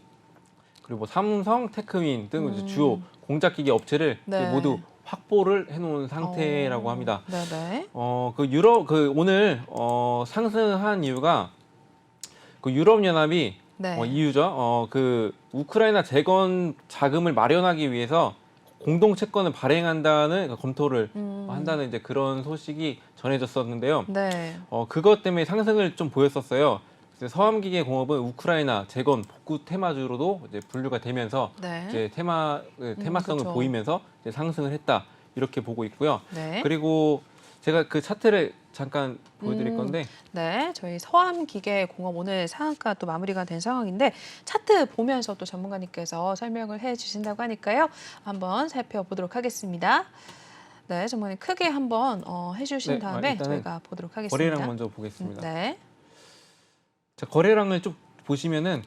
그리고 뭐 삼성 테크윈 등 이제 주요 공작기계 업체를 네. 이제 모두 확보를 해놓은 상태라고 합니다. 네네. 오늘 상승한 이유가 그 유럽 연합이 네. EU죠. 그 우크라이나 재건 자금을 마련하기 위해서 공동 채권을 발행한다는 검토를 한다는 이제 그런 소식이 전해졌었는데요. 네. 그것 때문에 상승을 좀 보였었어요. 그래서 서암기계공업은 우크라이나 재건 복구 테마주로도 이제 분류가 되면서 네. 이제 테마성을 그렇죠. 보이면서 이제 상승을 했다 이렇게 보고 있고요. 네. 그리고 제가 그 차트를 잠깐 보여드릴 건데 네, 저희 서암기계공업 오늘 상한가 또 마무리가 된 상황인데 차트 보면서 또 전문가님께서 설명을 해주신다고 하니까요. 한번 살펴보도록 하겠습니다. 네, 전문가님 크게 한번 해주신 네, 다음에 일단은 저희가 보도록 하겠습니다. 거래량 먼저 보겠습니다. 네. 자, 거래량을 쭉 보시면은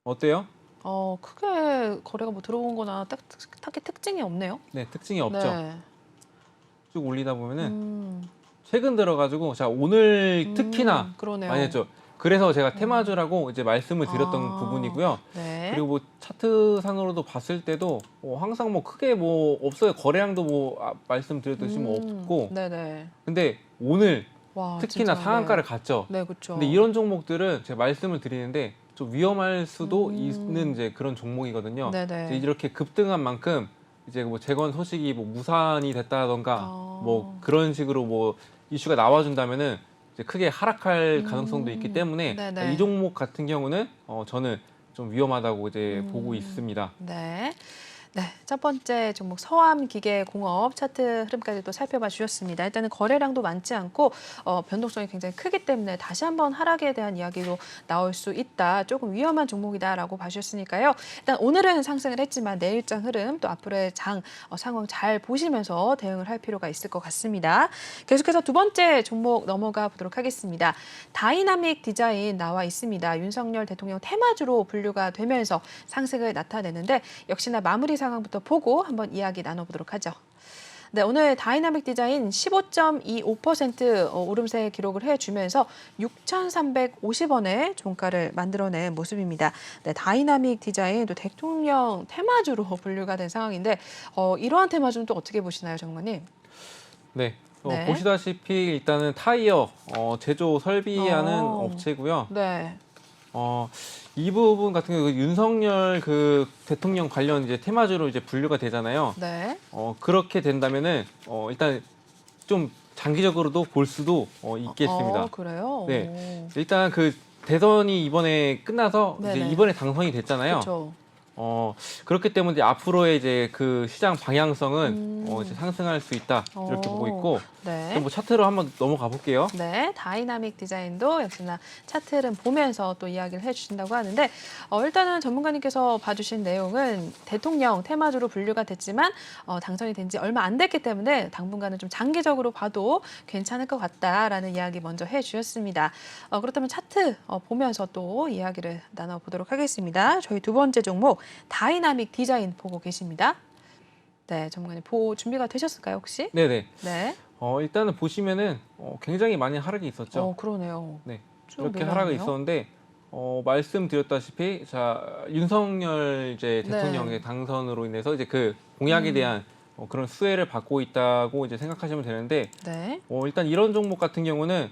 어때요? 크게 거래가 뭐 들어온 거나 딱히 특징이 없네요. 네, 특징이 없죠. 네. 쭉 올리다 보면은 음, 최근 들어가지고 자 오늘 특히나 그러네요. 많이 했죠. 그래서 제가 테마주라고 이제 말씀을 드렸던 아, 부분이고요. 네. 그리고 뭐 차트상으로도 봤을 때도 항상 뭐 크게 뭐 없어요. 거래량도 뭐 말씀드렸듯이 뭐 없고. 네네. 근데 오늘 와, 특히나 진짜, 상한가를 네. 갔죠. 네, 그렇죠. 근데 이런 종목들은 제가 말씀을 드리는데 좀 위험할 수도 있는 이제 그런 종목이거든요. 네네. 이제 이렇게 급등한 만큼 이제 뭐 재건 소식이 뭐 무산이 됐다던가 뭐 그런 식으로 뭐 이슈가 나와준다면은 이제 크게 하락할 가능성도 있기 때문에 네네. 이 종목 같은 경우는 저는 좀 위험하다고 이제 보고 있습니다. 네. 네, 첫 번째 종목 서암기계공업 차트 흐름까지 또 살펴봐 주셨습니다. 일단은 거래량도 많지 않고 변동성이 굉장히 크기 때문에 다시 한번 하락에 대한 이야기도 나올 수 있다. 조금 위험한 종목이다라고 봐주셨으니까요. 일단 오늘은 상승을 했지만 내일장 흐름 또 앞으로의 장 상황 잘 보시면서 대응을 할 필요가 있을 것 같습니다. 계속해서 두 번째 종목 넘어가 보도록 하겠습니다. 다이나믹 디자인 나와 있습니다. 윤석열 대통령 테마주로 분류가 되면서 상승을 나타내는데 역시나 마무리 상황부터 보고 한번 이야기 나눠보도록 하죠. 네, 오늘 다이나믹 디자인 15.25% 오름세 기록을 해주면서 6,350원의 종가를 만들어낸 모습입니다. 네, 다이나믹 디자인 또 대통령 테마주로 분류가 된 상황인데 이러한 테마주는 또 어떻게 보시나요, 전문가님? 네. 네. 보시다시피 일단은 타이어 제조 설비하는 어. 업체고요. 네. 이 부분 같은 경우 윤석열 그 대통령 관련 이제 테마주로 이제 분류가 되잖아요. 네. 그렇게 된다면은 일단 좀 장기적으로도 볼 수도 있겠습니다. 그래요? 네. 일단 그 대선이 이번에 끝나서 이제 네네. 이번에 당선이 됐잖아요. 그렇죠. 그렇기 때문에 이제 앞으로의 이제 그 시장 방향성은 이제 상승할 수 있다 이렇게 보고 있고, 네. 또 뭐 차트로 한번 넘어가 볼게요. 네, 다이나믹 디자인도 역시나 차트 흐름 보면서 또 이야기를 해주신다고 하는데 일단은 전문가님께서 봐주신 내용은 대통령 테마주로 분류가 됐지만 당선이 된 지 얼마 안 됐기 때문에 당분간은 좀 장기적으로 봐도 괜찮을 것 같다라는 이야기 먼저 해주셨습니다. 그렇다면 차트 보면서 또 이야기를 나눠보도록 하겠습니다. 저희 두 번째 종목 다이나믹 디자인 보고 계십니다. 네, 전문가님 보고 준비가 되셨을까요 혹시? 네네. 네. 일단은 보시면은 굉장히 많이 하락이 있었죠. 그러네요. 네. 쭉 이렇게 내려왔네요. 하락이 있었는데 말씀드렸다시피 자 윤석열 이제 네. 대통령의 당선으로 인해서 이제 그 공약에 대한 그런 수혜를 받고 있다고 이제 생각하시면 되는데 네. 일단 이런 종목 같은 경우는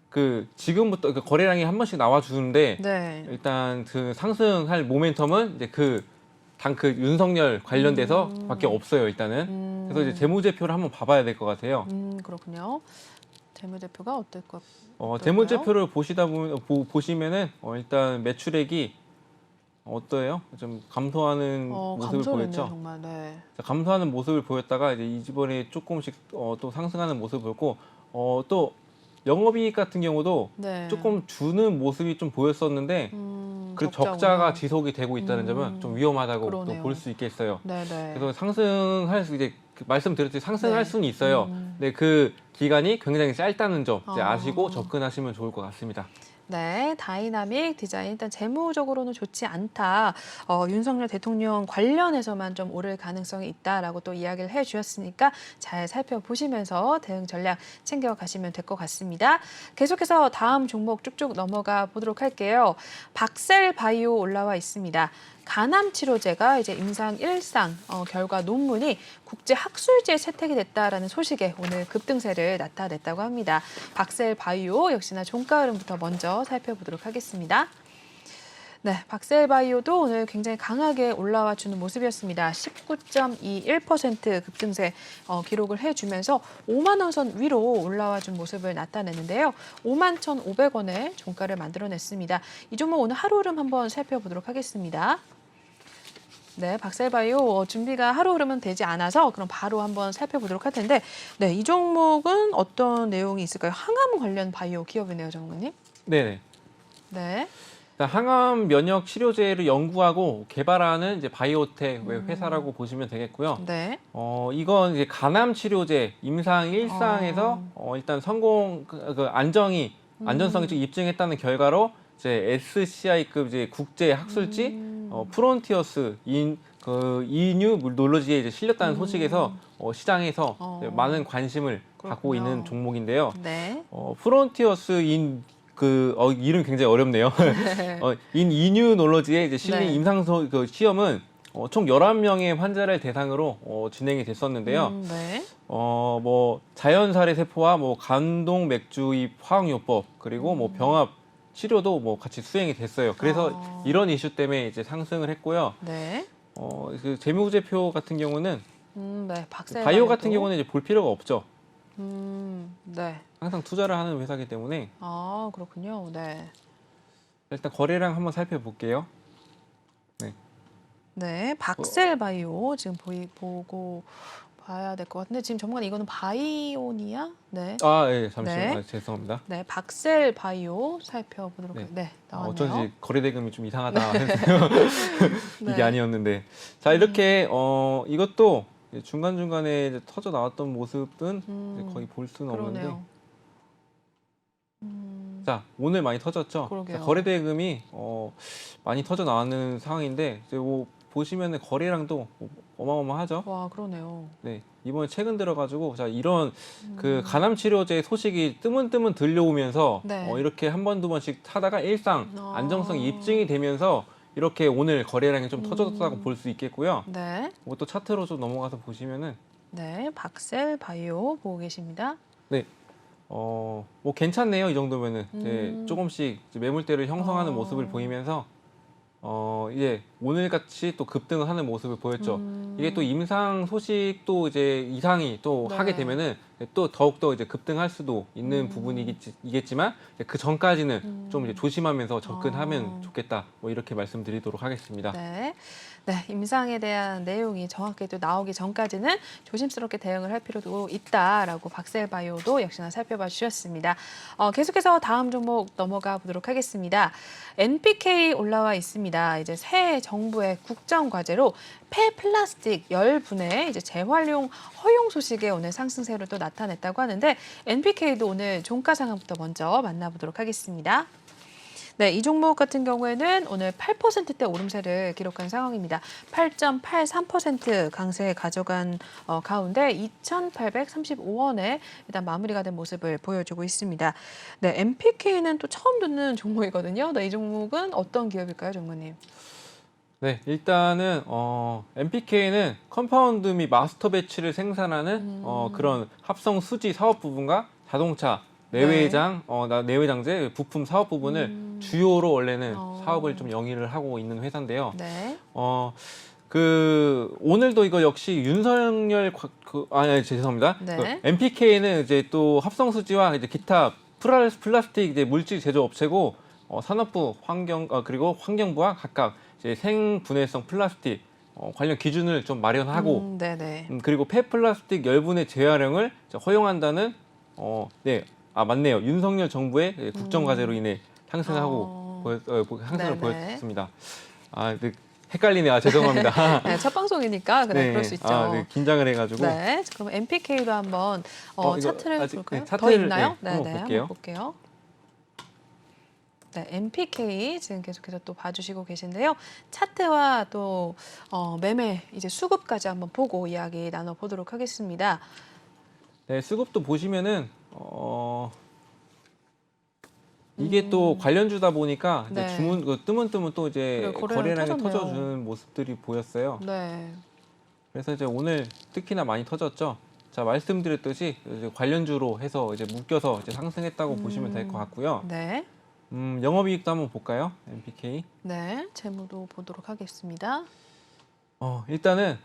그 지금부터 그 거래량이 한 번씩 나와 주는데 네. 일단 그 상승할 모멘텀은 이제 그 윤석열 관련돼서밖에 없어요 일단은. 그래서 이제 재무제표를 한번 봐봐야 될 것 같아요. 그렇군요. 재무제표가 어떨 것? 재무제표를 보시면은 일단 매출액이 어때요? 좀 감소하는 모습을 감소했네요, 보였죠. 정말. 네. 자, 감소하는 모습을 보였다가 이제 이번에 조금씩 또 상승하는 모습을 보였고 또 영업이익 같은 경우도 네. 조금 주는 모습이 좀 보였었는데 그 적자가 지속이 되고 있다는 점은 좀 위험하다고 또 그러네요. 볼 수 있겠어요. 네네. 그래서 상승할 수 이제 말씀드렸듯이 상승할 네. 수는 있어요. 근데 그 기간이 굉장히 짧다는 점 이제 아시고 접근하시면 좋을 것 같습니다. 네, 다이나믹 디자인 일단 재무적으로는 좋지 않다. 윤석열 대통령 관련해서만 좀 오를 가능성이 있다라고 또 이야기를 해주셨으니까 잘 살펴보시면서 대응 전략 챙겨가시면 될 것 같습니다. 계속해서 다음 종목 쭉쭉 넘어가 보도록 할게요. 박셀바이오 올라와 있습니다. 간암 치료제가 이제 임상 1상 결과 논문이 국제 학술지에 채택이 됐다라는 소식에 오늘 급등세를 나타냈다고 합니다. 박셀바이오 역시나 종가 흐름부터 먼저 살펴보도록 하겠습니다. 네, 박셀바이오도 오늘 굉장히 강하게 올라와 주는 모습이었습니다. 19.21% 급등세 기록을 해주면서 5만 원 선 위로 올라와 준 모습을 나타내는데요. 51,500원의 종가를 만들어냈습니다. 이 종목 오늘 하루 흐름 한번 살펴보도록 하겠습니다. 네, 박셀바이오 준비가 하루 흐르면 되지 않아서 그럼 바로 한번 살펴보도록 할 텐데, 네, 이 종목은 어떤 내용이 있을까요? 항암 관련 바이오 기업이네요, 전문님. 네네. 네. 항암 면역 치료제를 연구하고 개발하는 이제 바이오텍 회사라고 보시면 되겠고요. 네. 이건 이제 간암 치료제 임상 1상에서 일단 성공 안전성이 좀 입증했다는 결과로 이제 SCI급 이제 국제 학술지 프론티어스 이뉴 놀러지에 이제 실렸다는 소식에서 시장에서 이제 많은 관심을 갖고 그렇군요. 있는 종목인데요. 네. 프론티어스 이름 굉장히 어렵네요. 이뉴놀러지에 이제 실린 네. 임상 시험은 총 11명의 환자를 대상으로 진행이 됐었는데요. 네. 뭐 자연살해 세포와 뭐 간동 맥주입 화학요법 그리고 뭐 병합 치료도 뭐 같이 수행이 됐어요. 그래서 이런 이슈 때문에 이제 상승을 했고요. 네. 그 재무제표 같은 경우는 네. 박셀바이오 바이오 같은 경우는 이제 볼 필요가 없죠. 네. 항상 투자를 하는 회사이기 때문에 아, 그렇군요. 네. 일단 거래량 한번 살펴볼게요. 네, 박셀바이오 지금 보고 봐야 될 것 같은데 지금 전문가님 이거는 바이오니아? 네. 예, 잠시만요. 네. 죄송합니다. 네, 박셀바이오 살펴보도록 네. 네, 나왔네요. 어쩐지 거래대금이 좀 이상하다 했어요. 이게 네. 아니었는데. 자, 이렇게 이것도 중간중간에 이제 터져 나왔던 모습은 이제 거의 볼 수는 없는데. 그러네요. 자, 오늘 많이 터졌죠. 그러게요. 자, 거래대금이 많이 터져 나왔는 상황인데 이제 뭐 보시면은 거래량도 어마어마하죠. 와, 그러네요. 네, 이번에 최근 들어가지고 자 이런 그 간암 치료제 소식이 뜨문뜨문 들려오면서 네. 이렇게 한 번 두 번씩 타다가 일상 아. 안정성이 입증이 되면서 이렇게 오늘 거래량이 좀 터졌다고 볼 수 있겠고요. 네. 또 차트로 좀 넘어가서 보시면은 네, 박셀바이오 보고 계십니다. 네, 뭐 괜찮네요. 이 정도면은 이제 조금씩 이제 매물대를 형성하는 모습을 보이면서 이제 오늘같이 또 급등을 하는 모습을 보였죠. 이게 또 임상 소식도 이제 이상이 또 네. 하게 되면은 또 더욱더 이제 급등할 수도 있는 부분이겠지만 그 전까지는 좀 이제 조심하면서 접근하면 좋겠다. 뭐 이렇게 말씀드리도록 하겠습니다. 네. 네, 임상에 대한 내용이 정확히 또 나오기 전까지는 조심스럽게 대응을 할 필요도 있다라고 박셀바이오도 역시나 살펴봐 주셨습니다. 계속해서 다음 종목 넘어가 보도록 하겠습니다. NPK 올라와 있습니다. 이제 새 정부의 국정 과제로 폐플라스틱 열분해 이제 재활용 허용 소식에 오늘 상승세로 또 나타냈다고 하는데 NPK도 오늘 종가 상황부터 먼저 만나보도록 하겠습니다. 네, 이 종목 같은 경우에는 오늘 8%대 오름세를 기록한 상황입니다. 8.83% 강세 가져간 가운데 2,835원에 일단 마무리가 된 모습을 보여주고 있습니다. 네, MPK는 또 처음 듣는 종목이거든요. 네, 이 종목은 어떤 기업일까요, 전문님? 네, 일단은 NPK는 컴파운드 및 마스터 배치를 생산하는 그런 합성 수지 사업 부분과 자동차 내외장, 내외장재 부품 사업 부분을 주요로 원래는 사업을 좀 영위를 하고 있는 회사인데요. 네. 오늘도 이거 역시 윤석열 죄송합니다. 네. 그 NPK는 이제 또 합성 수지와 이제 기타 플라스틱 이제 물질 제조 업체고 산업부 그리고 환경부와 각각 이제 생분해성 플라스틱 관련 기준을 좀 마련하고 네네. 그리고 폐플라스틱 열분해 재활용을 허용한다는 네. 맞네요. 윤석열 정부의 국정과제로 인해 상승하고 상승을 네네. 보였습니다. 네, 헷갈리네요. 죄송합니다. 네, 첫 방송이니까 그래 그럴 수 있죠. 네, 긴장을 해가지고. 네, 그럼 NPK도 한번 이거 차트를 아직, 볼까요? 네, 더 차트를, 있나요? 네, 네, 한번 볼게요. 한번 볼게요. 네, NPK 지금 계속해서 또 봐주시고 계신데요. 차트와 또 매매 이제 수급까지 한번 보고 이야기 나눠보도록 하겠습니다. 네, 수급도 보시면은 이게 또 관련주다 보니까 이제 네. 뜨문뜨문 또 이제 그래, 거래량이 터졌네요. 터져주는 모습들이 보였어요. 네. 그래서 이제 오늘 특히나 많이 터졌죠. 자, 말씀드렸듯이 이제 관련주로 해서 이제 묶여서 이제 상승했다고 보시면 될 것 같고요. 네. 영업이익도 한번 볼까요? NPK. 네, 재무도 보도록 하겠습니다. 일단은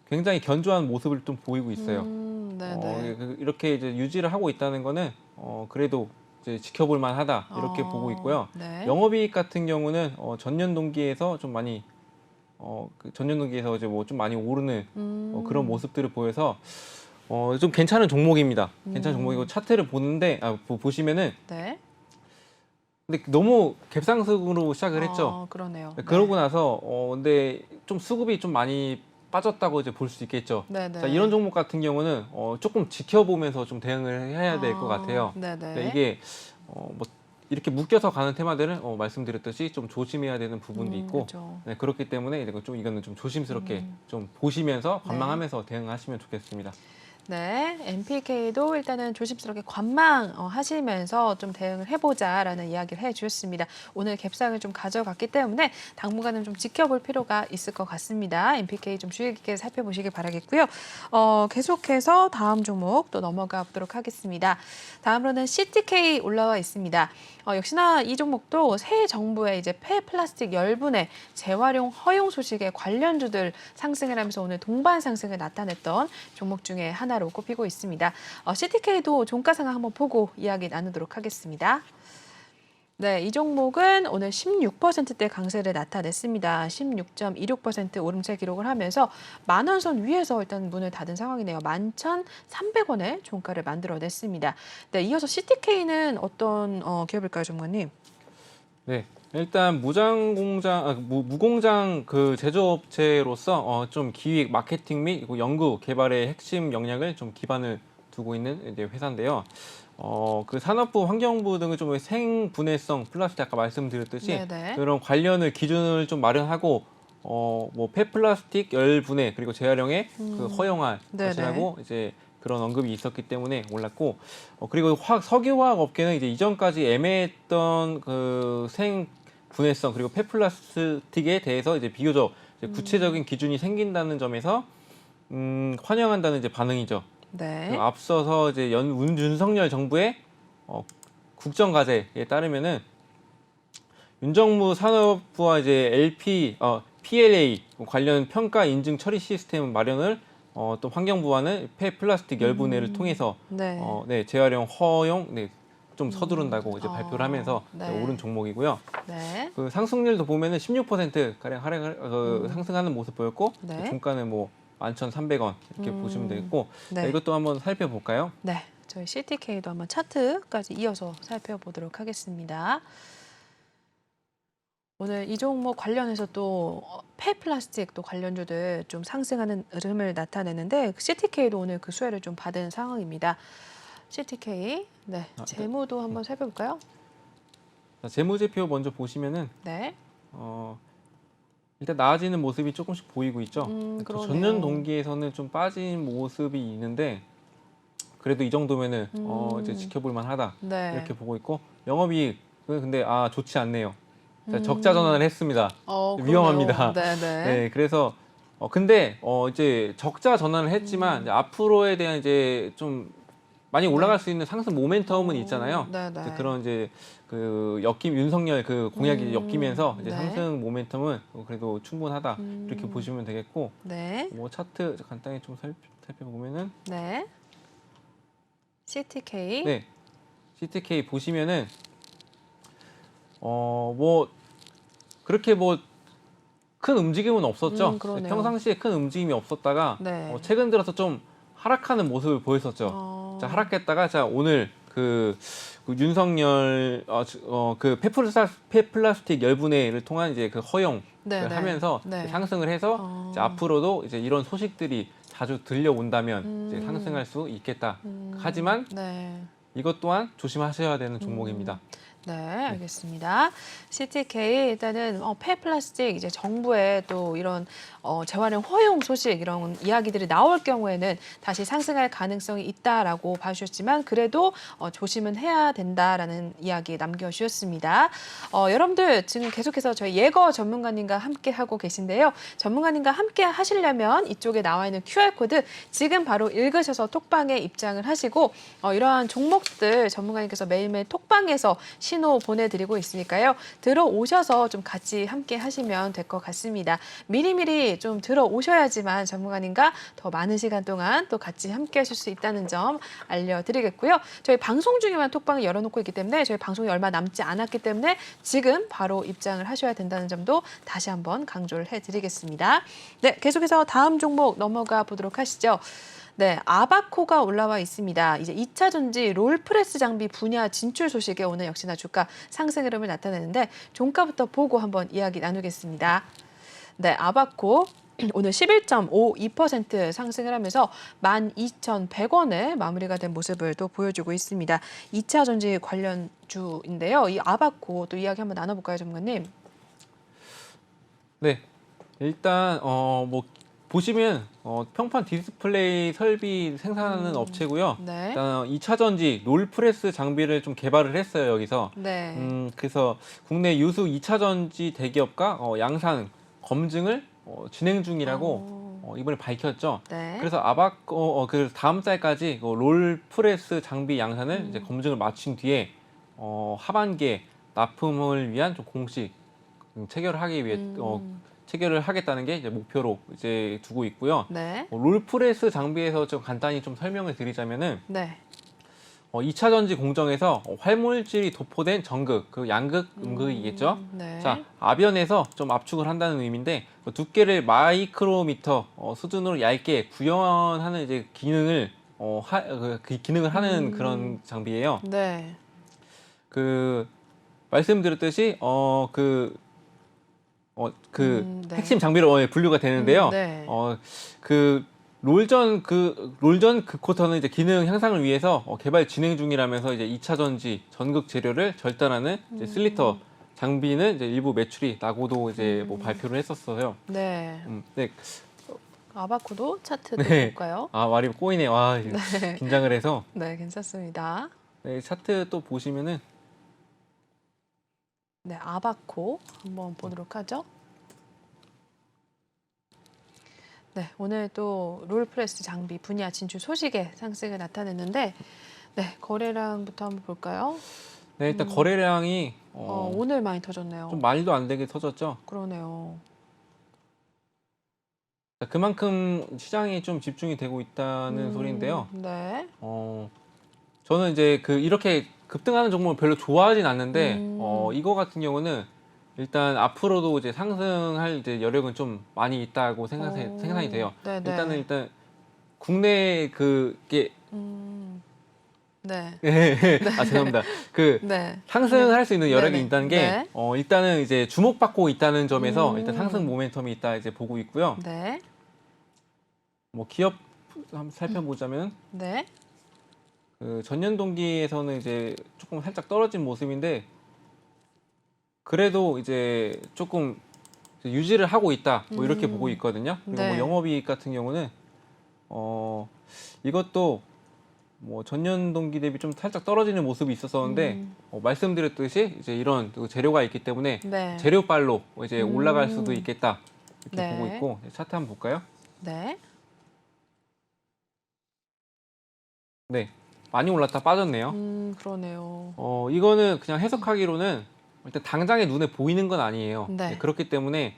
굉장히 견조한 모습을 좀 보이고 있어요. 네네. 이렇게 이제 유지를 하고 있다는 거는 그래도 이제 지켜볼 만하다 이렇게 보고 있고요. 네. 영업이익 같은 경우는 전년 동기에서 좀 많이 그 전년도기에서 이제 뭐 좀 많이 오르는 그런 모습들을 보여서 좀 괜찮은 종목입니다. 괜찮은 종목이고 차트를 보는데 보시면은 네. 근데 너무 갭상승으로 시작을 했죠. 그러네요. 그러고 나서 근데 좀 수급이 좀 많이 빠졌다고 이제 볼 수 있겠죠. 네네. 자, 이런 종목 같은 경우는 조금 지켜보면서 좀 대응을 해야 될 것 같아요. 네네. 이게 뭐 이렇게 묶여서 가는 테마들은 말씀드렸듯이 좀 조심해야 되는 부분도 있고 그렇죠. 네, 그렇기 때문에 이거는 좀 조심스럽게 좀 보시면서 관망하면서 대응하시면 좋겠습니다. 네, NPK도 일단은 조심스럽게 관망하시면서 좀 대응을 해보자라는 이야기를 해주셨습니다. 오늘 갭상을 좀 가져갔기 때문에 당분간은 좀 지켜볼 필요가 있을 것 같습니다. NPK 좀 주의 깊게 살펴보시길 바라겠고요. 계속해서 다음 종목 또 넘어가 보도록 하겠습니다. 다음으로는 CTK 올라와 있습니다. 역시나 이 종목도 새 정부의 이제 폐플라스틱 열분해 재활용 허용 소식에 관련주들 상승을 하면서 오늘 동반 상승을 나타냈던 종목 중에 하나로 꼽히고 있습니다. CTK도 종가 상황 한번 보고 이야기 나누도록 하겠습니다. 네, 이 종목은 오늘 16%대 강세를 나타냈습니다. 16.26% 오름세 기록을 하면서 만원 선 위에서 일단 문을 닫은 상황이네요. 11,300원의 종가를 만들어냈습니다. 네, 이어서 CTK는 어떤 기업일까요, 전문가님? 네, 일단 무공장 그 제조업체로서 좀 기획, 마케팅 및 연구, 개발의 핵심 역량을 좀 기반을 두고 있는 이제 회사인데요. 그 산업부, 환경부 등을 좀 생분해성 플라스틱 아까 말씀드렸듯이 네네. 그런 관련을 기준을 좀 마련하고 뭐 폐플라스틱 열분해 그리고 재활용에 그 허용한 네네. 것이라고 이제 그런 언급이 있었기 때문에 올랐고 그리고 석유화학 업계는 이제 이전까지 애매했던 그 생분해성 그리고 폐플라스틱에 대해서 이제 비교적 이제 구체적인 기준이 생긴다는 점에서 환영한다는 이제 반응이죠. 네. 앞서서 이제 윤석열 정부의 국정과제에 따르면은 윤정무 산업부와 이제 PLA 관련 평가 인증 처리 시스템 마련을 또 환경부와는 폐플라스틱 열분해를 통해서 네. 재활용 허용 좀 서두른다고 이제 발표를 하면서 오른 종목이고요. 네. 그 상승률도 보면은 16% 가량 상승하는 모습 보였고 네. 종가는 뭐 11,300원 이렇게 보시면 되겠고 네. 이것도 한번 살펴볼까요? 네, 저희 CTK도 한번 차트까지 이어서 살펴보도록 하겠습니다. 오늘 이 종목 관련해서 또 폐플라스틱 또 관련주들 좀 상승하는 흐름을 나타내는데 CTK도 오늘 그 수혜를 좀 받은 상황입니다. CTK, 네, 재무도 한번 살펴볼까요? 자, 재무제표 먼저 보시면은 네. 일단 나아지는 모습이 조금씩 보이고 있죠. 그러네요. 전년 동기에서는 좀 빠진 모습이 있는데 그래도 이 정도면은 이제 지켜볼 만하다 네. 이렇게 보고 있고 영업이익은 근데 좋지 않네요. 자, 적자 전환을 했습니다. 위험합니다. 네네. 네, 그래서 근데 이제 적자 전환을 했지만 이제 앞으로에 대한 이제 좀 많이 올라갈 수 있는 상승 모멘텀은 있잖아요. 네네. 이제 그런 이제 그 윤석열 그 공약이 엮이면서 이제 네. 상승 모멘텀은 그래도 충분하다 이렇게 보시면 되겠고 네. 뭐 차트 간단히 좀 살펴보면은 네. CTK. 네, CTK 보시면은 뭐 그렇게 뭐 큰 움직임은 없었죠. 그러네요. 평상시에 큰 움직임이 없었다가 네. 최근 들어서 좀 하락하는 모습을 보였었죠. 자, 하락했다가 자 오늘 그 윤석열 그 폐플라스틱 열분해를 통한 이제 그 허용을 하면서 상승을 해서 이제 앞으로도 이제 이런 소식들이 자주 들려온다면 이제 상승할 수 있겠다. 하지만 이것 또한 조심하셔야 되는 종목입니다. 네, 알겠습니다. CTK 일단은 폐플라스틱 이제 정부의 또 이런 재활용 허용 소식 이런 이야기들이 나올 경우에는 다시 상승할 가능성이 있다라고 봐주셨지만 그래도 조심은 해야 된다라는 이야기 남겨주셨습니다. 여러분들 지금 계속해서 저희 예거 전문가님과 함께 하고 계신데요. 전문가님과 함께 하시려면 이쪽에 나와 있는 QR코드 지금 바로 읽으셔서 톡방에 입장을 하시고 이러한 종목들 전문가님께서 매일매일 톡방에서 신호 보내드리고 있으니까요. 들어오셔서 좀 같이 함께 하시면 될 것 같습니다. 미리미리 좀 들어오셔야지만 전문가님과 더 많은 시간 동안 또 같이 함께 하실 수 있다는 점 알려드리겠고요. 저희 방송 중에만 톡방을 열어놓고 있기 때문에 저희 방송이 얼마 남지 않았기 때문에 지금 바로 입장을 하셔야 된다는 점도 다시 한번 강조를 해드리겠습니다. 네, 계속해서 다음 종목 넘어가 보도록 하시죠. 네, 아바코가 올라와 있습니다. 이제 2차 전지 롤프레스 장비 분야 진출 소식에 오늘 역시나 주가 상승 흐름을 나타내는데 종가부터 보고 한번 이야기 나누겠습니다. 네, 아바코 오늘 11.52% 상승을 하면서 12,100원에 마무리가 된 모습을 또 보여주고 있습니다. 2차 전지 관련주인데요. 이 아바코 또 이야기 한번 나눠볼까요, 전문가님? 네, 일단 뭐 보시면 평판 디스플레이 설비 생산하는 업체고요. 네. 일단 2차 전지 롤프레스 장비를 좀 개발을 했어요, 여기서. 네. 그래서 국내 유수 2차 전지 대기업과 양산 검증을 진행 중이라고 이번에 밝혔죠. 네. 그래서 아바코 그 다음 달까지 롤프레스 장비 양산을 이제 검증을 마친 뒤에 하반기에 납품을 위한 좀 공식 체결을 하기 위해 체결을 하겠다는 게 이제 목표로 이제 두고 있고요. 네. 롤프레스 장비에서 좀 간단히 좀 설명을 드리자면은 네. 2차 전지 공정에서 활물질이 도포된 전극, 그 양극, 음극이겠죠. 네. 자, 아변에서 좀 압축을 한다는 의미인데 그 두께를 마이크로미터 수준으로 얇게 구현하는 이제 기능을 그 기능을 하는 그런 장비예요. 네. 그 말씀드렸듯이 네. 핵심 장비로 분류가 되는데요. 네. 롤전 그 쿼터는 이제 기능 향상을 위해서 개발 진행 중이라면서 이제 2차 전지 전극 재료를 절단하는 이제 슬리터 장비는 이제 일부 매출이 나고도 이제 뭐 발표를 했었어요. 네. 네. 아바코도 차트도 네. 볼까요? 아, 말이 꼬이네. 와, 네. 긴장을 해서. 네, 괜찮습니다. 네, 차트 또 보시면은 네, 아바코 한번 보도록 하죠. 네, 오늘 또 롤프레스 장비 분야 진출 소식에 상승을 나타냈는데, 네, 거래량부터 한번 볼까요? 네, 일단 거래량이 오늘 많이 터졌네요. 좀 말도 안 되게 터졌죠. 그러네요. 그만큼 시장이 좀 집중이 되고 있다는 소리인데요. 네. 저는 이제 이렇게 급등하는 종목을 별로 좋아하진 않는데 이거 같은 경우는 일단 앞으로도 이제 상승할 이제 여력은 좀 많이 있다고 생각이 돼요. 네네. 일단 국내 그게 네. 아, 죄송합니다. 네. 상승할 수 있는 여력이 네네. 있다는 게 네. 일단은 이제 주목받고 있다는 점에서 일단 상승 모멘텀이 있다 이제 보고 있고요. 네. 뭐 기업 한번 살펴보자면 네. 전년 동기에서는 이제 조금 살짝 떨어진 모습인데 그래도 이제 조금 유지를 하고 있다 뭐 이렇게 보고 있거든요. 그리고 네. 뭐 영업이익 같은 경우는 이것도 뭐 전년 동기 대비 좀 살짝 떨어지는 모습이 있었었는데 말씀드렸듯이 이제 이런 재료가 있기 때문에 네. 재료빨로 이제 올라갈 수도 있겠다 이렇게 네. 보고 있고 차트 한번 볼까요? 네. 네, 많이 올랐다 빠졌네요. 그러네요. 이거는 그냥 해석하기로는 일단 당장에 눈에 보이는 건 아니에요. 네. 그렇기 때문에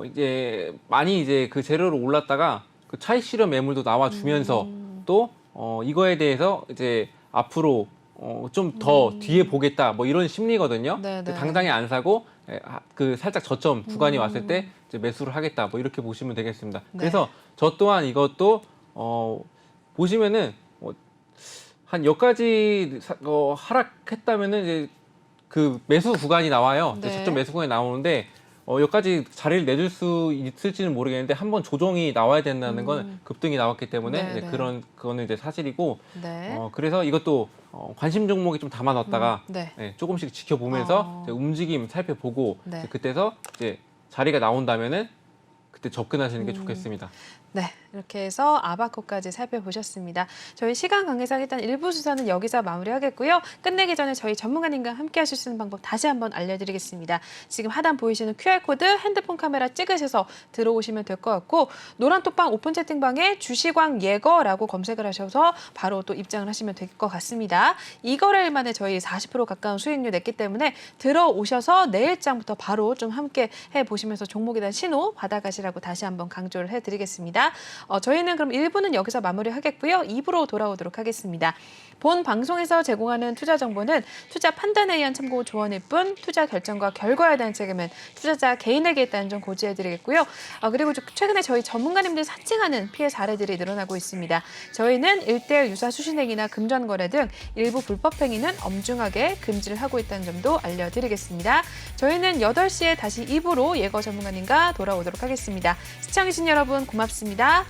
이제 많이 이제 그 재료로 올랐다가 그 차익 실현 매물도 나와주면서 또 이거에 대해서 이제 앞으로 좀 더 뒤에 보겠다 뭐 이런 심리거든요. 네, 네. 당장에 안 사고 그 살짝 저점 구간이 왔을 때 이제 매수를 하겠다 뭐 이렇게 보시면 되겠습니다. 네. 그래서 저 또한 이것도 보시면은 한 여기까지 하락했다면은 이제 그 매수 구간이 나와요. 네. 저점 매수 구간이 나오는데 여기까지 자리를 내줄 수 있을지는 모르겠는데 한번 조정이 나와야 된다는 건 급등이 나왔기 때문에 네, 이제 네. 그거는 이제 사실이고 네. 그래서 이것도 관심 종목에 좀 담아놨다가 네. 조금씩 지켜보면서 이제 움직임 살펴보고 네. 그때서 이제 자리가 나온다면은 그때 접근하시는 게 좋겠습니다. 네, 이렇게 해서 아바코까지 살펴보셨습니다. 저희 시간 관계상 일단 1부 수사는 여기서 마무리하겠고요. 끝내기 전에 저희 전문가님과 함께 하실 수 있는 방법 다시 한번 알려드리겠습니다. 지금 하단 보이시는 QR코드 핸드폰 카메라 찍으셔서 들어오시면 될 것 같고 노란톡방 오픈 채팅방에 주시광 예거라고 검색을 하셔서 바로 또 입장을 하시면 될 것 같습니다. 이거래일 만에 저희 40% 가까운 수익률 냈기 때문에 들어오셔서 내일장부터 바로 좀 함께 해보시면서 종목에 대한 신호 받아가시라고 다시 한번 강조를 해드리겠습니다. 저희는 그럼 1부는 여기서 마무리하겠고요. 2부로 돌아오도록 하겠습니다. 본 방송에서 제공하는 투자 정보는 투자 판단에 의한 참고 조언일 뿐 투자 결정과 결과에 대한 책임은 투자자 개인에게 있다는 점 고지해드리겠고요. 그리고 최근에 저희 전문가님들이 사칭하는 피해 사례들이 늘어나고 있습니다. 저희는 1:1 유사 수신행위나 금전 거래 등 일부 불법 행위는 엄중하게 금지를 하고 있다는 점도 알려드리겠습니다. 저희는 8시에 다시 2부로 예거 전문가님과 돌아오도록 하겠습니다. 시청해주신 여러분 고맙습니다.